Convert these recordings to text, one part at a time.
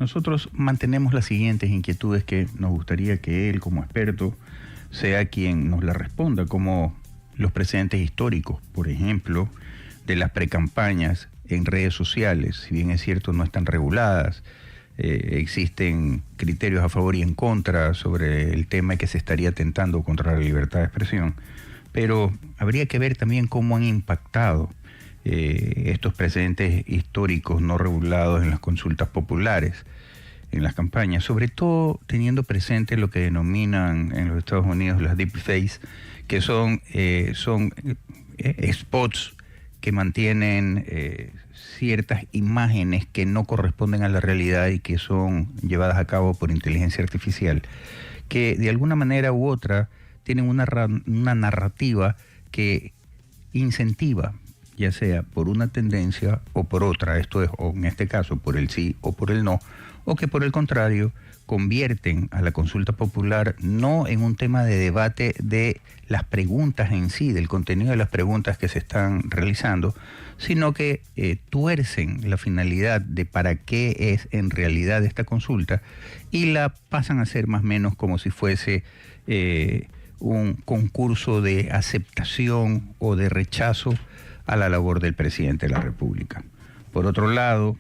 nosotros mantenemos las siguientes inquietudes que nos gustaría que él, como experto, sea quien nos las responda, como los precedentes históricos, por ejemplo, de las precampañas en redes sociales. Si bien es cierto, no están reguladas, existen criterios a favor y en contra sobre el tema que se estaría atentando contra la libertad de expresión, pero habría que ver también cómo han impactado estos precedentes históricos no regulados en las consultas populares, en las campañas, sobre todo teniendo presente lo que denominan en los Estados Unidos las deepfakes, que son spots que mantienen ciertas imágenes que no corresponden a la realidad y que son llevadas a cabo por inteligencia artificial, que de alguna manera u otra tienen una narrativa que incentiva, ya sea por una tendencia o por otra, esto es, o en este caso, por el sí o por el no, o que por el contrario convierten a la consulta popular no en un tema de debate de las preguntas en sí, del contenido de las preguntas que se están realizando, sino que tuercen la finalidad de para qué es en realidad esta consulta y la pasan a ser más o menos como si fuese un concurso de aceptación o de rechazo a la labor del presidente de la República. Por otro lado,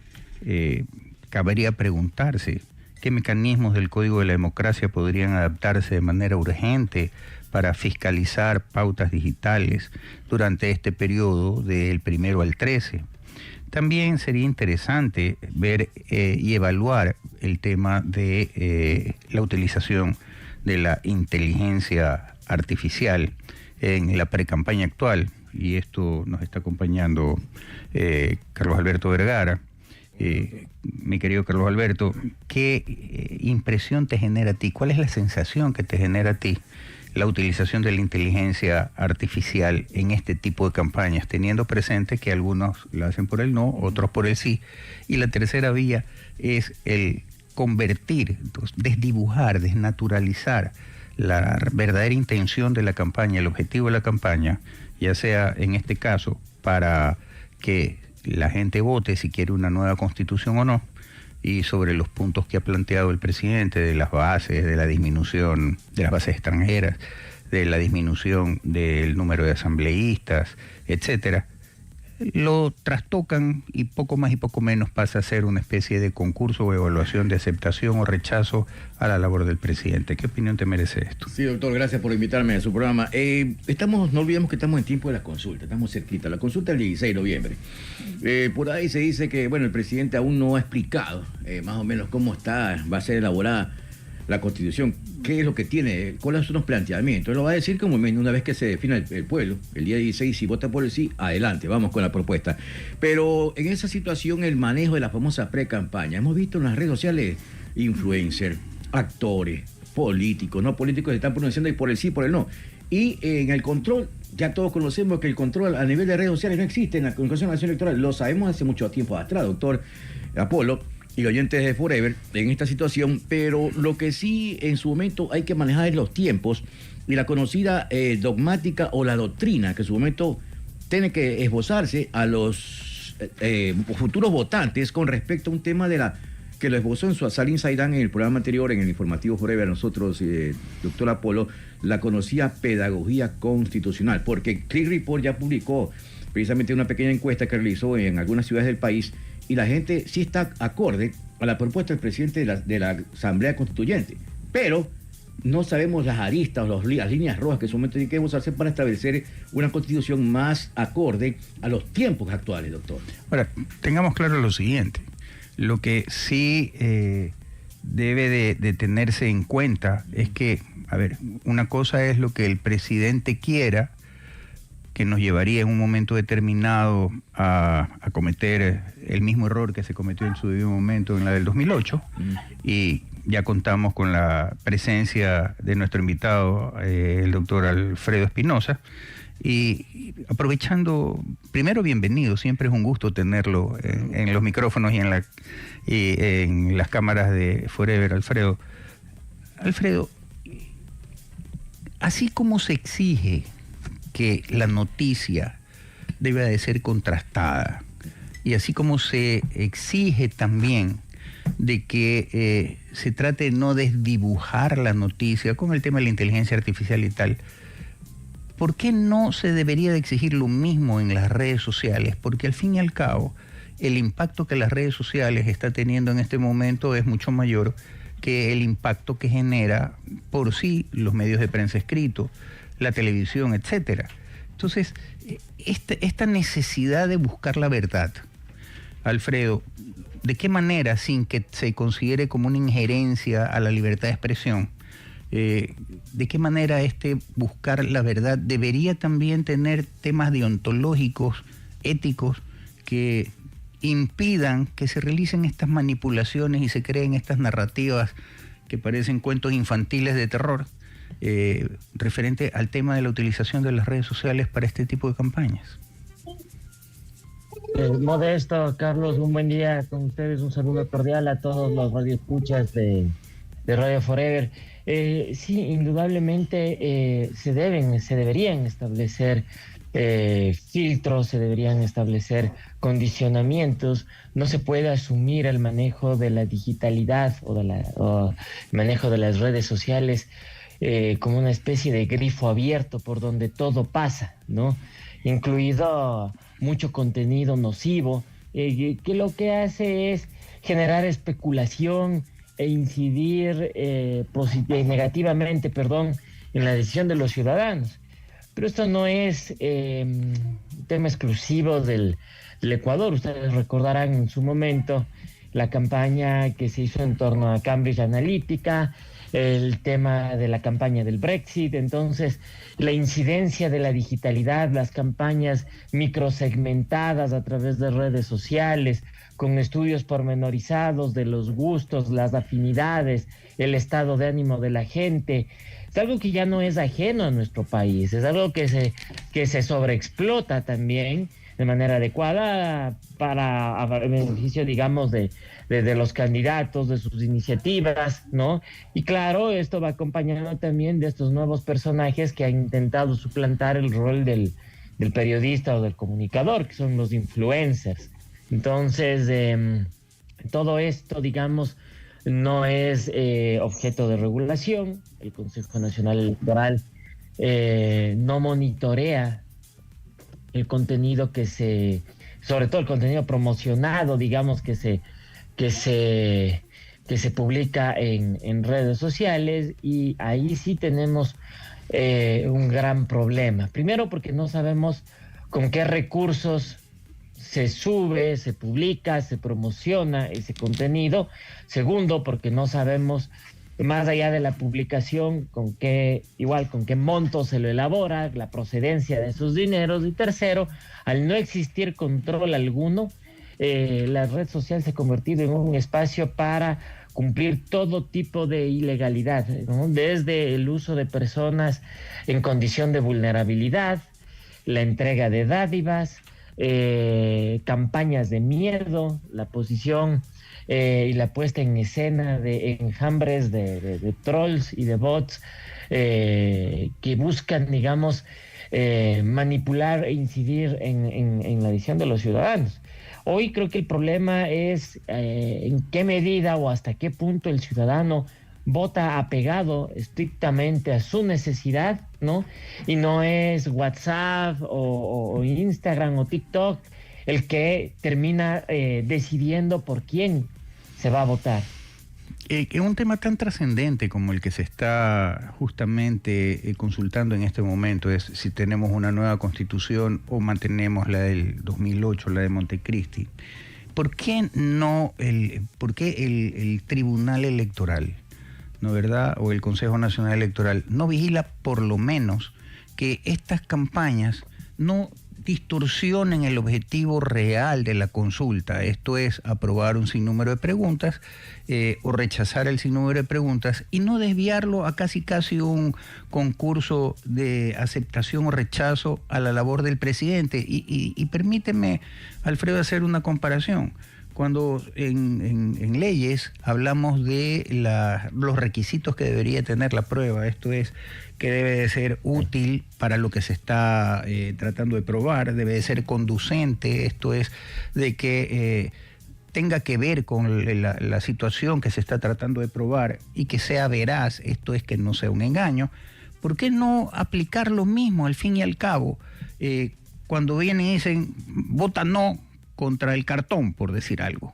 cabría preguntarse qué mecanismos del Código de la Democracia podrían adaptarse de manera urgente para fiscalizar pautas digitales durante este periodo del 1 al 13. También sería interesante ver y evaluar el tema de la utilización de la inteligencia artificial en la precampaña actual, y esto nos está acompañando Carlos Alberto Vergara. Mi querido Carlos Alberto, ¿qué impresión te genera a ti? ¿Cuál es la sensación que te genera a ti la utilización de la inteligencia artificial en este tipo de campañas, teniendo presente que algunos la hacen por el no, otros por el sí? Y la tercera vía es el convertir, desdibujar, desnaturalizar la verdadera intención de la campaña, el objetivo de la campaña, ya sea en este caso para que la gente vote si quiere una nueva constitución o no, y sobre los puntos que ha planteado el presidente de las bases, de la disminución de las bases extranjeras, de la disminución del número de asambleístas, etcétera, lo trastocan y poco más y poco menos pasa a ser una especie de concurso o evaluación de aceptación o rechazo a la labor del presidente. ¿Qué opinión te merece esto? Sí, doctor, gracias por invitarme a su programa. No olvidemos que estamos en tiempo de la consulta, estamos cerquita. La consulta es el 16 de noviembre. Por ahí se dice que, bueno, el presidente aún no ha explicado más o menos cómo va a ser elaborada la Constitución, qué es lo que tiene, cuáles son los planteamientos. Lo va a decir como una vez que se defina el pueblo, el día 16, si vota por el sí, adelante, vamos con la propuesta. Pero en esa situación, el manejo de la famosa pre-campaña, hemos visto en las redes sociales influencers, actores, políticos, no políticos, se están pronunciando por el sí, por el no. Y en el control, ya todos conocemos que el control a nivel de redes sociales no existe en la Comisión Nacional Electoral, lo sabemos hace mucho tiempo atrás, doctor Apolo y oyentes de Forever, en esta situación, pero lo que sí en su momento hay que manejar es los tiempos y la conocida dogmática o la doctrina que en su momento tiene que esbozarse a los futuros votantes con respecto a un tema que lo esbozó en su Salim Saidán en el programa anterior, en el informativo Forever, nosotros, doctor Apolo, la conocía pedagogía constitucional, porque Click Report ya publicó precisamente una pequeña encuesta que realizó en algunas ciudades del país, y la gente sí está acorde a la propuesta del presidente de la Asamblea Constituyente, pero no sabemos las aristas o las líneas rojas que en su momento tienen que usarse para establecer una constitución más acorde a los tiempos actuales, doctor. Ahora, tengamos claro lo siguiente, lo que sí debe de tenerse en cuenta es que, a ver, una cosa es lo que el presidente quiera, que nos llevaría en un momento determinado a cometer el mismo error que se cometió en su debido momento en la del 2008, y ya contamos con la presencia de nuestro invitado, el doctor Alfredo Espinosa, y aprovechando, primero bienvenido, siempre es un gusto tenerlo en los micrófonos y en las cámaras de Forever, Alfredo. Alfredo, así como se exige que la noticia debe de ser contrastada, y así como se exige también de que se trate de no desdibujar la noticia con el tema de la inteligencia artificial y tal. ¿Por qué no se debería de exigir lo mismo en las redes sociales? Porque al fin y al cabo, el impacto que las redes sociales está teniendo en este momento es mucho mayor que el impacto que genera por sí los medios de prensa escritos, la televisión, etcétera. Entonces, esta necesidad de buscar la verdad, Alfredo, ¿de qué manera, sin que se considere como una injerencia a la libertad de expresión, de qué manera buscar la verdad debería también tener temas deontológicos, éticos, que impidan que se realicen estas manipulaciones y se creen estas narrativas que parecen cuentos infantiles de terror, referente al tema de la utilización de las redes sociales para este tipo de campañas? Modesto, Carlos, un buen día con ustedes, un saludo cordial a todos los radioescuchas de Radio Forever. Sí, indudablemente se deberían establecer filtros, se deberían establecer condicionamientos. No se puede asumir el manejo de la digitalidad o el manejo de las redes sociales como una especie de grifo abierto por donde todo pasa, ¿no? Incluido mucho contenido nocivo, que lo que hace es generar especulación e incidir negativamente, en la decisión de los ciudadanos. Pero esto no es tema exclusivo del Ecuador. Ustedes recordarán en su momento la campaña que se hizo en torno a Cambridge Analytica, el tema de la campaña del Brexit. Entonces, la incidencia de la digitalidad, las campañas microsegmentadas a través de redes sociales, con estudios pormenorizados de los gustos, las afinidades, el estado de ánimo de la gente, es algo que ya no es ajeno a nuestro país, es algo que se sobreexplota también de manera adecuada para beneficio, digamos, de los candidatos, de sus iniciativas, ¿no? Y claro, esto va acompañado también de estos nuevos personajes que han intentado suplantar el rol del periodista o del comunicador, que son los influencers. Entonces, todo esto, digamos, no es objeto de regulación. El Consejo Nacional Electoral no monitorea el contenido sobre todo el contenido promocionado, digamos, que se publica en redes sociales, y ahí sí tenemos un gran problema. Primero, porque no sabemos con qué recursos se sube, se publica, se promociona ese contenido. Segundo, porque no sabemos, más allá de la publicación, con qué monto se lo elabora, la procedencia de esos dineros. Y tercero, al no existir control alguno, la red social se ha convertido en un espacio para cumplir todo tipo de ilegalidad, ¿no? Desde el uso de personas en condición de vulnerabilidad, la entrega de dádivas, campañas de miedo, la posición y la puesta en escena de enjambres de trolls y de bots que buscan, digamos, manipular e incidir en la decisión de los ciudadanos. Hoy creo que el problema es en qué medida o hasta qué punto el ciudadano vota apegado estrictamente a su necesidad, ¿no? Y no es WhatsApp o Instagram o TikTok el que termina decidiendo por quién se va a votar. Un tema tan trascendente como el que se está justamente consultando en este momento es si tenemos una nueva constitución o mantenemos la del 2008, la de Montecristi. ¿Por qué el Tribunal Electoral, ¿no verdad?, o el Consejo Nacional Electoral no vigila por lo menos que estas campañas no distorsionen el objetivo real de la consulta? Esto es, aprobar un sinnúmero de preguntas o rechazar el sinnúmero de preguntas, y no desviarlo a casi un concurso de aceptación o rechazo a la labor del presidente. Y permíteme, Alfredo, hacer una comparación. Cuando en leyes hablamos de los requisitos que debería tener la prueba, esto es, que debe de ser útil para lo que se está tratando de probar, debe de ser conducente, esto es, de que tenga que ver con la situación que se está tratando de probar y que sea veraz, esto es que no sea un engaño, ¿por qué no aplicar lo mismo al fin y al cabo? Cuando vienen y dicen, vota no contra el cartón, por decir algo,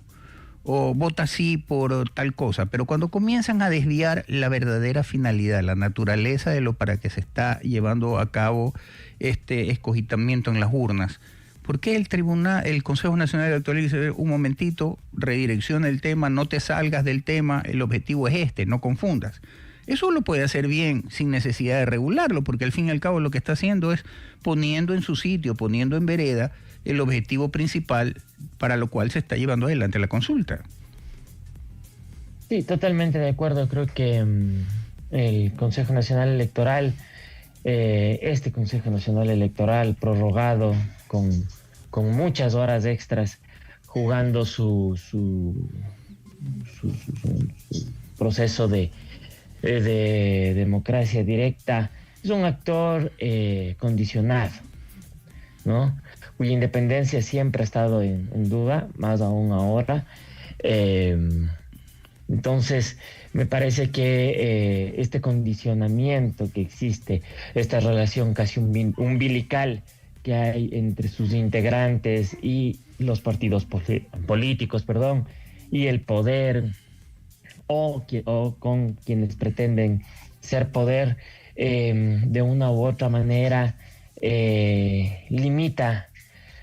o vota sí por tal cosa, pero cuando comienzan a desviar la verdadera finalidad, la naturaleza de lo para que se está llevando a cabo este escogitamiento en las urnas, ¿por qué el Consejo Nacional Electoral dice, un momentito, redirecciona el tema, no te salgas del tema, el objetivo es este, no confundas? Eso lo puede hacer bien sin necesidad de regularlo, porque al fin y al cabo lo que está haciendo es poniendo en su sitio, poniendo en vereda el objetivo principal para lo cual se está llevando adelante la consulta. Sí, totalmente de acuerdo. Creo que el Consejo Nacional Electoral, este Consejo Nacional Electoral prorrogado con muchas horas extras, jugando su proceso de democracia directa, es un actor condicionado, ¿no? Cuya independencia siempre ha estado en duda, más aún ahora. Entonces, me parece que este condicionamiento que existe, esta relación casi umbilical que hay entre sus integrantes y los partidos políticos, y el poder, o con quienes pretenden ser poder, de una u otra manera limita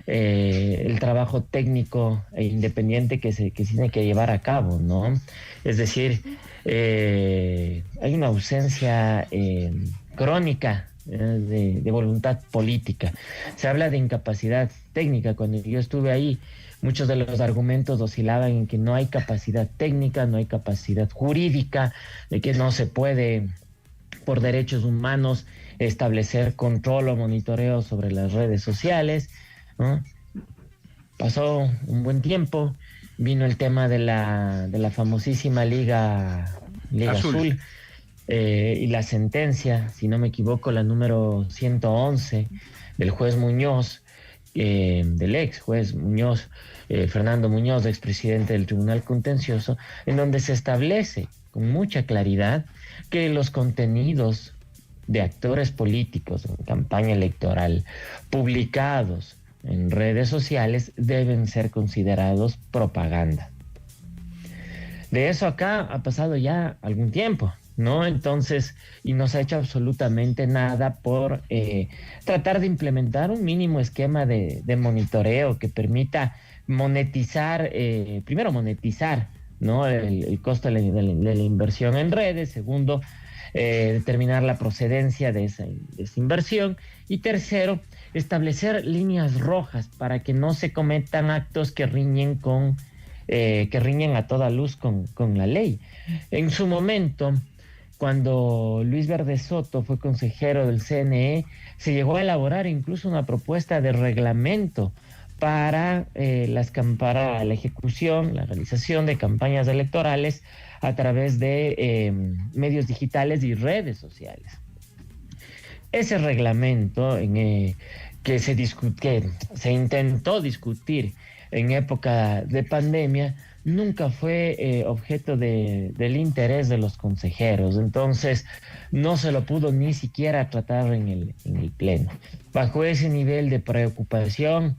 el trabajo técnico e independiente que se tiene que llevar a cabo, ¿no? Es decir, hay una ausencia crónica de voluntad política. Se habla de incapacidad técnica. Cuando yo estuve ahí, muchos de los argumentos oscilaban en que no hay capacidad técnica, no hay capacidad jurídica, de que no se puede, por derechos humanos, establecer control o monitoreo sobre las redes sociales, ¿no? Pasó un buen tiempo, vino el tema de la famosísima Liga Azul, y la sentencia, si no me equivoco, la número 111 del juez Muñoz, del ex juez Muñoz, Fernando Muñoz, expresidente del Tribunal Contencioso, en donde se establece con mucha claridad que los contenidos de actores políticos en campaña electoral publicados en redes sociales deben ser considerados propaganda. De eso acá ha pasado ya algún tiempo, ¿no? Entonces, y no se ha hecho absolutamente nada por tratar de implementar un mínimo esquema de monitoreo que permita monetizar, primero monetizar, ¿no? El costo de la inversión en redes. Segundo, determinar la procedencia de esa inversión. Y tercero, establecer líneas rojas para que no se cometan actos que riñen a toda luz con la ley. En su momento, cuando Luis Verde Soto fue consejero del CNE, se llegó a elaborar incluso una propuesta de reglamento para la ejecución, la realización de campañas electorales a través de medios digitales y redes sociales. Ese reglamento que se intentó discutir en época de pandemia nunca fue objeto del interés de los consejeros. Entonces no se lo pudo ni siquiera tratar en el pleno. Bajo ese nivel de preocupación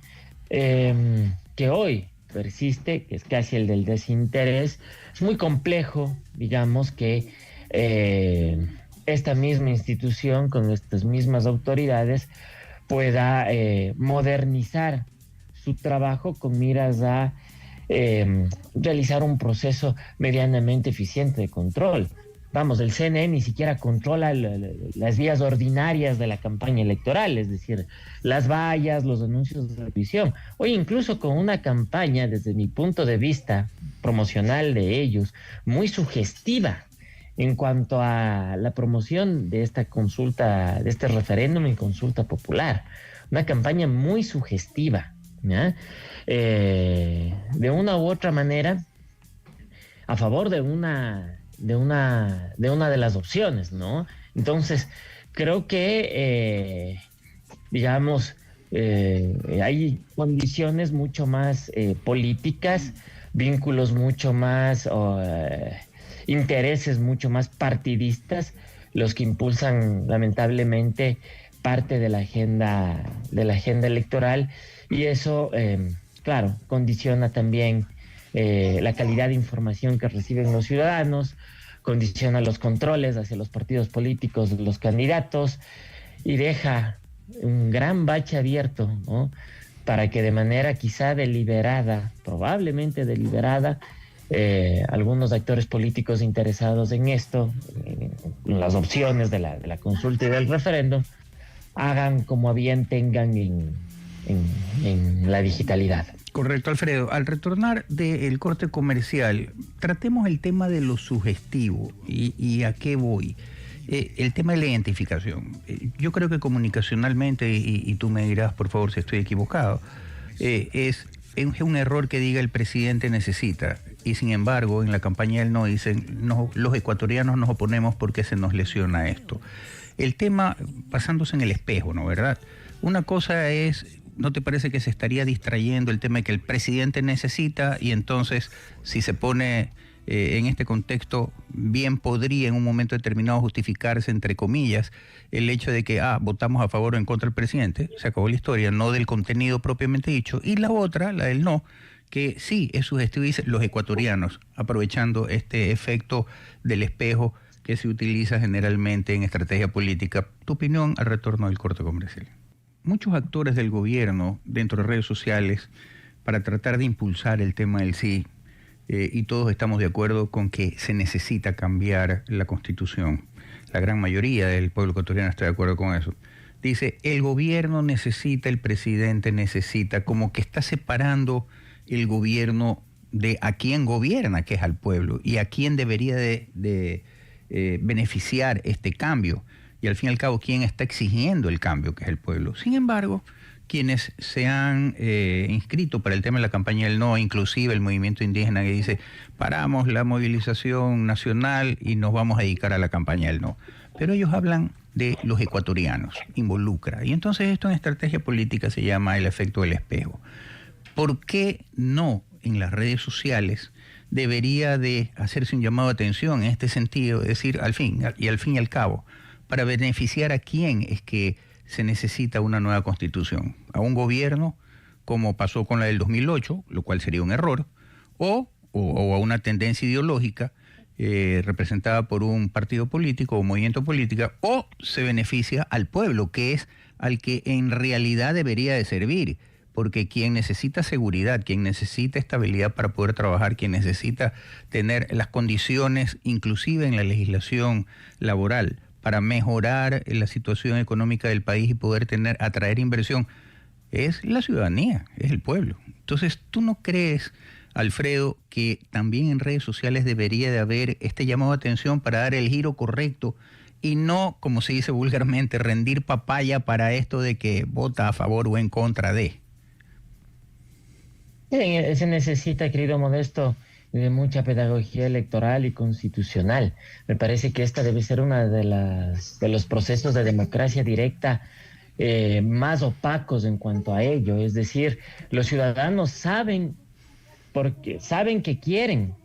que hoy persiste, que es casi el del desinterés, es muy complejo, digamos, que esta misma institución con estas mismas autoridades pueda modernizar su trabajo con miras a realizar un proceso medianamente eficiente de control. Vamos, el CNE ni siquiera controla las vías ordinarias de la campaña electoral, es decir, las vallas, los anuncios de televisión. Hoy incluso con una campaña, desde mi punto de vista promocional de ellos, muy sugestiva en cuanto a la promoción de esta consulta, de este referéndum y consulta popular. Una campaña muy sugestiva, ¿ya? De una u otra manera, a favor de una de las opciones, ¿no? Entonces, creo que, hay condiciones mucho más políticas vínculos mucho más, intereses mucho más partidistas, los que impulsan lamentablemente parte de la agenda electoral, y eso, claro, condiciona también la calidad de información que reciben los ciudadanos, condiciona los controles hacia los partidos políticos de los candidatos y deja un gran bache abierto, ¿no?, para que de manera quizá deliberada, probablemente deliberada, algunos actores políticos interesados en esto, en las opciones de la consulta y del referéndum, hagan como a bien tengan en la digitalidad. Correcto, Alfredo. Al retornar del corte comercial, tratemos el tema de lo sugestivo y a qué voy. El tema de la identificación. Yo creo que comunicacionalmente, y tú me dirás por favor si estoy equivocado, es un error que diga el presidente necesita, y sin embargo en la campaña del no dicen, no, los ecuatorianos nos oponemos porque se nos lesiona esto. El tema pasándose en el espejo, ¿no? ¿Verdad? Una cosa es, ¿no te parece que se estaría distrayendo el tema de que el presidente necesita, y entonces si se pone en este contexto, bien podría en un momento determinado justificarse, entre comillas, el hecho de que votamos a favor o en contra del presidente, se acabó la historia, no del contenido propiamente dicho, y la otra, la del no, que sí es sugestivo, dice los ecuatorianos, aprovechando este efecto del espejo que se utiliza generalmente en estrategia política. Tu opinión al retorno del corte comercial. Muchos actores del gobierno dentro de redes sociales, para tratar de impulsar el tema del sí, y todos estamos de acuerdo con que se necesita cambiar la Constitución. La gran mayoría del pueblo ecuatoriano está de acuerdo con eso. Dice, el gobierno necesita, el presidente necesita, como que está separando el gobierno de a quién gobierna, que es al pueblo, y a quién debería de beneficiar este cambio. Y al fin y al cabo, ¿quién está exigiendo el cambio, que es el pueblo? Sin embargo, quienes se han inscrito para el tema de la campaña del no, inclusive el movimiento indígena que dice, paramos la movilización nacional y nos vamos a dedicar a la campaña del no. Pero ellos hablan de los ecuatorianos, involucra. Y entonces esto en estrategia política se llama el efecto del espejo. ¿Por qué no en las redes sociales debería de hacerse un llamado de atención en este sentido? Es decir, al fin y al cabo, para beneficiar a quién es que se necesita una nueva constitución, a un gobierno como pasó con la del 2008, lo cual sería un error, o a una tendencia ideológica representada por un partido político o movimiento político, o se beneficia al pueblo, que es al que en realidad debería de servir, porque quien necesita seguridad, quien necesita estabilidad para poder trabajar, quien necesita tener las condiciones, inclusive en la legislación laboral, para mejorar la situación económica del país y poder atraer inversión, es la ciudadanía, es el pueblo. Entonces, ¿tú no crees, Alfredo, que también en redes sociales debería de haber este llamado de atención para dar el giro correcto y no, como se dice vulgarmente, rendir papaya para esto de que vota a favor o en contra de? Se necesita, querido Modesto, de mucha pedagogía electoral y constitucional. Me parece que esta debe ser una de los procesos de democracia directa más opacos en cuanto a ello. Es decir, los ciudadanos saben que quieren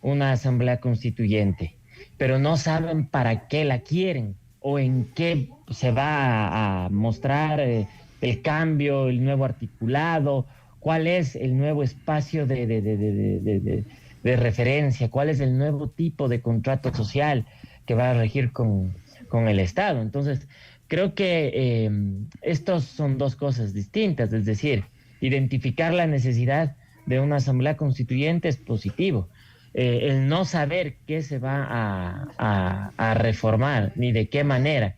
una asamblea constituyente, pero no saben para qué la quieren o en qué se va a mostrar el cambio, el nuevo articulado, cuál es el nuevo espacio de referencia, cuál es el nuevo tipo de contrato social que va a regir con el Estado. Entonces, creo que estos son dos cosas distintas, es decir, identificar la necesidad de una asamblea constituyente es positivo. El no saber qué se va a reformar, ni de qué manera,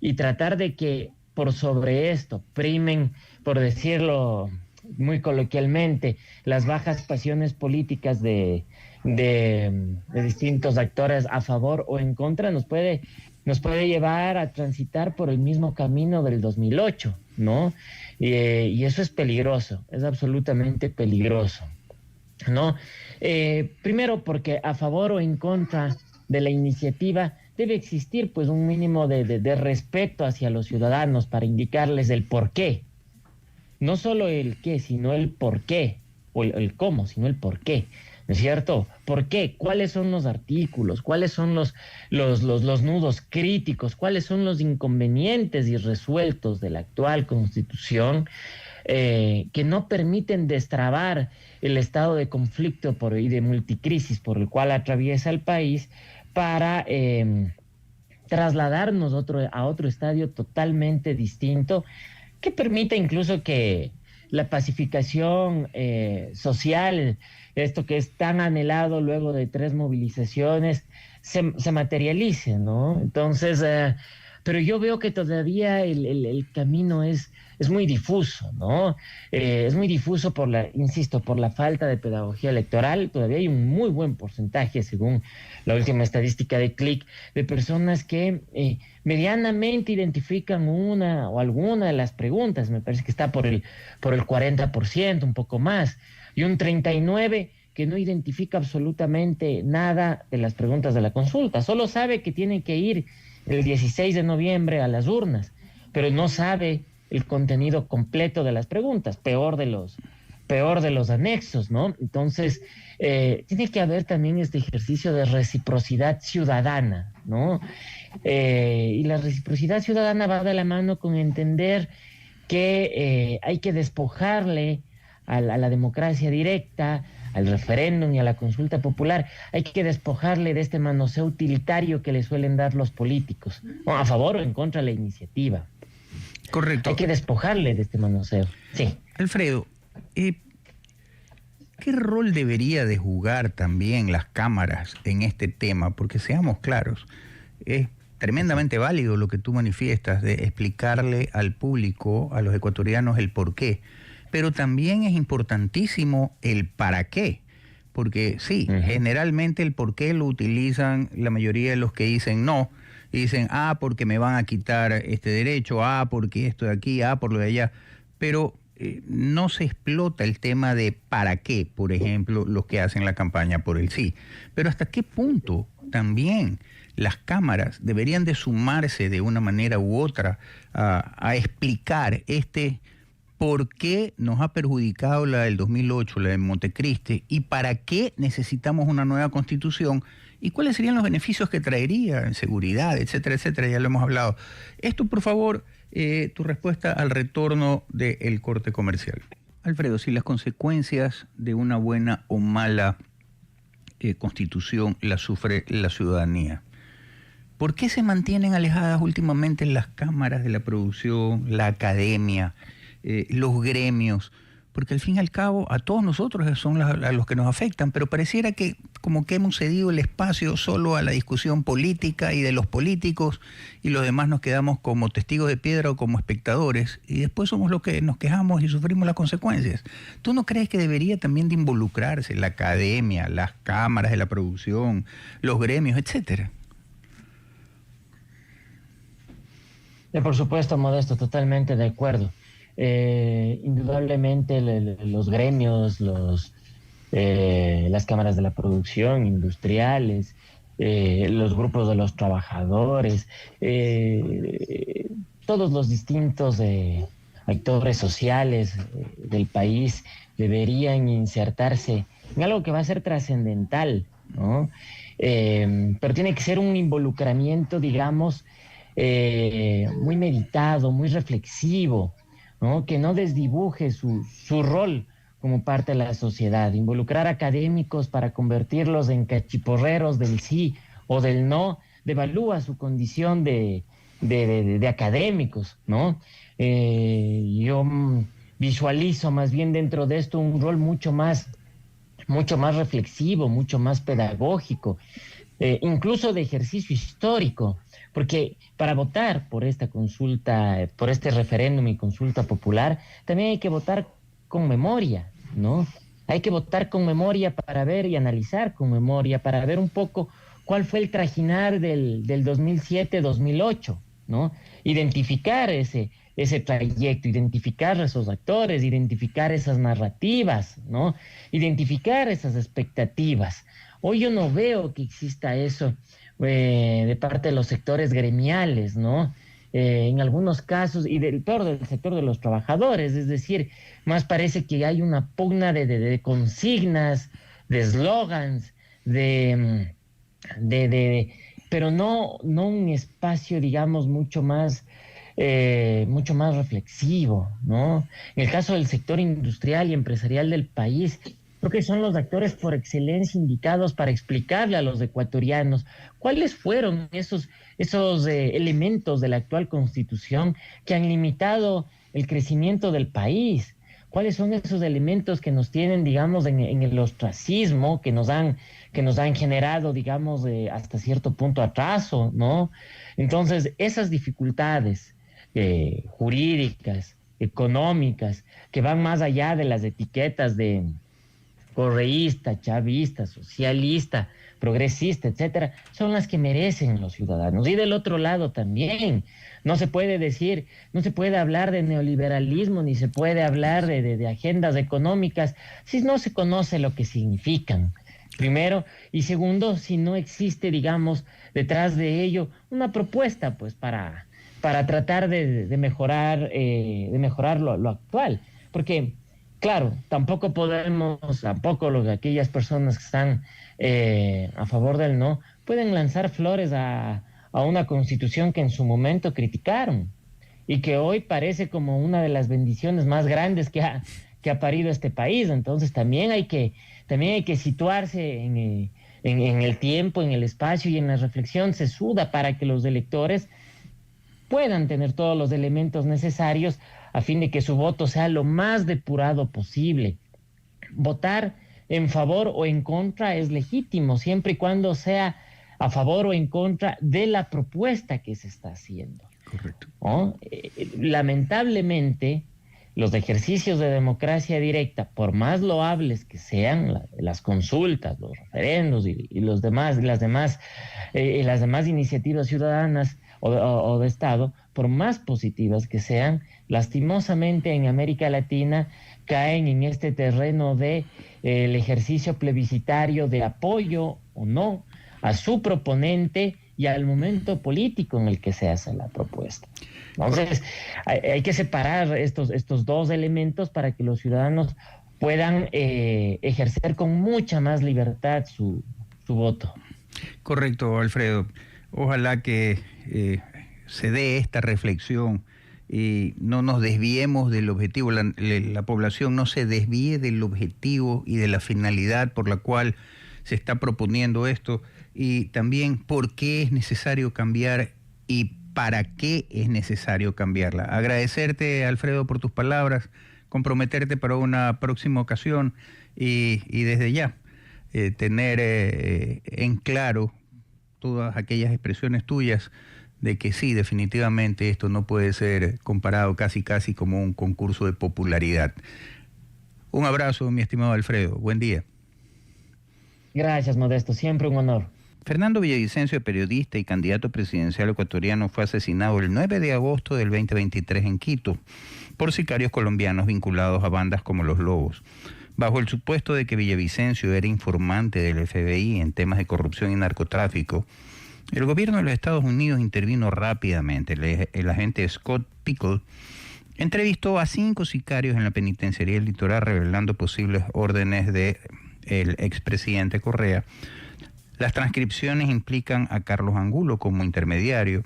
y tratar de que por sobre esto primen, por decirlo muy coloquialmente, las bajas pasiones políticas de distintos actores a favor o en contra, nos puede llevar a transitar por el mismo camino del 2008, ¿no? Y eso es peligroso, es absolutamente peligroso, ¿no? Primero porque a favor o en contra de la iniciativa debe existir pues un mínimo de respeto hacia los ciudadanos para indicarles el por qué. No solo el qué, sino el por qué, o el cómo, sino el por qué, ¿no es cierto? ¿Por qué? ¿Cuáles son los artículos? ¿Cuáles son los nudos críticos? ¿Cuáles son los inconvenientes irresueltos de la actual Constitución que no permiten destrabar el estado de conflicto y de multicrisis por el cual atraviesa el país para trasladarnos a otro estadio totalmente distinto que permita incluso que la pacificación social, esto que es tan anhelado luego de 3 movilizaciones, se materialice, ¿no? Entonces, pero yo veo que todavía el camino es muy difuso, ¿no? Es muy difuso insisto, por la falta de pedagogía electoral. Todavía hay un muy buen porcentaje, según la última estadística de CLIC, de personas que medianamente identifican una o alguna de las preguntas. Me parece que está por el 40%, un poco más, y un 39% que no identifica absolutamente nada de las preguntas de la consulta. Solo sabe que tiene que ir el 16 de noviembre a las urnas, pero no sabe el contenido completo de las preguntas, peor de los anexos, ¿no? Entonces, tiene que haber también este ejercicio de reciprocidad ciudadana, ¿no? Y la reciprocidad ciudadana va de la mano con entender que hay que despojarle a la democracia directa, al referéndum y a la consulta popular, hay que despojarle de este manoseo utilitario que le suelen dar los políticos, ¿no? A favor o en contra de la iniciativa. Correcto. Hay que despojarle de este manoseo. Sí. Alfredo, ¿qué rol debería de jugar también las cámaras en este tema? Porque seamos claros, es tremendamente válido lo que tú manifiestas de explicarle al público, a los ecuatorianos, el por qué. Pero también es importantísimo el para qué, porque sí, generalmente el por qué lo utilizan la mayoría de los que dicen no, y dicen, porque me van a quitar este derecho, porque esto de aquí, por lo de allá, pero no se explota el tema de para qué, por ejemplo, los que hacen la campaña por el sí. Pero hasta qué punto también las cámaras deberían de sumarse de una manera u otra a explicar por qué nos ha perjudicado la del 2008, la de Montecristi, y para qué necesitamos una nueva constitución, y cuáles serían los beneficios que traería en seguridad, etcétera, etcétera. Ya lo hemos hablado. Esto, por favor, tu respuesta al retorno del corte comercial. Alfredo, si las consecuencias de una buena o mala constitución las sufre la ciudadanía, ¿por qué se mantienen alejadas últimamente las cámaras de la producción, la academia, los gremios? Porque al fin y al cabo a todos nosotros son a los que nos afectan, pero pareciera que como que hemos cedido el espacio solo a la discusión política y de los políticos, y los demás nos quedamos como testigos de piedra o como espectadores, y después somos los que nos quejamos y sufrimos las consecuencias. ¿Tú no crees que debería también de involucrarse la academia, las cámaras de la producción, los gremios, etcétera? Por supuesto, Modesto, totalmente de acuerdo. Indudablemente los gremios, las cámaras de la producción, industriales, los grupos de los trabajadores, todos los distintos actores sociales del país deberían insertarse en algo que va a ser trascendental, ¿no? Pero tiene que ser un involucramiento, digamos, muy meditado, muy reflexivo, ¿no? Que no desdibuje su rol como parte de la sociedad. Involucrar académicos para convertirlos en cachiporreros del sí o del no devalúa su condición de académicos, ¿no? Yo visualizo más bien dentro de esto un rol mucho más reflexivo, mucho más pedagógico, incluso de ejercicio histórico, porque para votar por esta consulta, por este referéndum y consulta popular, también hay que votar con memoria, ¿no? Hay que votar con memoria para ver y analizar con memoria, para ver un poco cuál fue el trajinar del 2007-2008, ¿no? Identificar ese trayecto, identificar esos actores, identificar esas narrativas, ¿no? Identificar esas expectativas. Hoy yo no veo que exista eso de parte de los sectores gremiales, ¿no? En algunos casos, y del sector de los trabajadores, es decir, más parece que hay una pugna de consignas, eslogans, pero no un espacio, digamos, mucho más reflexivo, ¿no? En el caso del sector industrial y empresarial del país, creo que son los actores por excelencia indicados para explicarle a los ecuatorianos cuáles fueron esos elementos de la actual Constitución que han limitado el crecimiento del país. ¿Cuáles son esos elementos que nos tienen, digamos, en el ostracismo, que nos han generado, digamos, hasta cierto punto atraso, ¿no? Entonces, esas dificultades jurídicas, económicas, que van más allá de las etiquetas de correísta, chavista, socialista, progresista, etcétera, son las que merecen los ciudadanos. Y del otro lado también, no se puede hablar de neoliberalismo, ni se puede hablar de agendas económicas, si no se conoce lo que significan, primero, y segundo, si no existe, digamos, detrás de ello una propuesta, pues, para tratar de mejorar lo actual. Porque, claro, tampoco aquellas personas que están a favor del no, pueden lanzar flores a una constitución que en su momento criticaron y que hoy parece como una de las bendiciones más grandes que ha parido este país. Entonces también hay que situarse en el tiempo, en el espacio y en la reflexión sesuda para que los electores puedan tener todos los elementos necesarios a fin de que su voto sea lo más depurado posible. Votar en favor o en contra es legítimo, siempre y cuando sea a favor o en contra de la propuesta que se está haciendo. Correcto. ¿No? Lamentablemente, los ejercicios de democracia directa, por más loables que sean, las consultas, los referendos y las demás iniciativas ciudadanas o de Estado, por más positivas que sean, lastimosamente en América Latina caen en este terreno de el ejercicio plebiscitario de apoyo o no a su proponente y al momento político en el que se hace la propuesta. Entonces, hay que separar estos dos elementos para que los ciudadanos puedan ejercer con mucha más libertad su voto. Correcto, Alfredo. Ojalá que se dé esta reflexión y no nos desviemos del objetivo, la población no se desvíe del objetivo y de la finalidad por la cual se está proponiendo esto, y también por qué es necesario cambiar y para qué es necesario cambiarla. Agradecerte, Alfredo, por tus palabras, comprometerte para una próxima ocasión y desde ya tener en claro todas aquellas expresiones tuyas de que sí, definitivamente esto no puede ser comparado casi como un concurso de popularidad. Un abrazo, mi estimado Alfredo. Buen día. Gracias, Modesto. Siempre un honor. Fernando Villavicencio, periodista y candidato presidencial ecuatoriano, fue asesinado el 9 de agosto del 2023 en Quito por sicarios colombianos vinculados a bandas como Los Lobos. Bajo el supuesto de que Villavicencio era informante del FBI en temas de corrupción y narcotráfico, el gobierno de los Estados Unidos intervino rápidamente. El agente Scott Pickle entrevistó a 5 sicarios en la penitenciaría del Litoral, revelando posibles órdenes del expresidente Correa. Las transcripciones implican a Carlos Angulo como intermediario.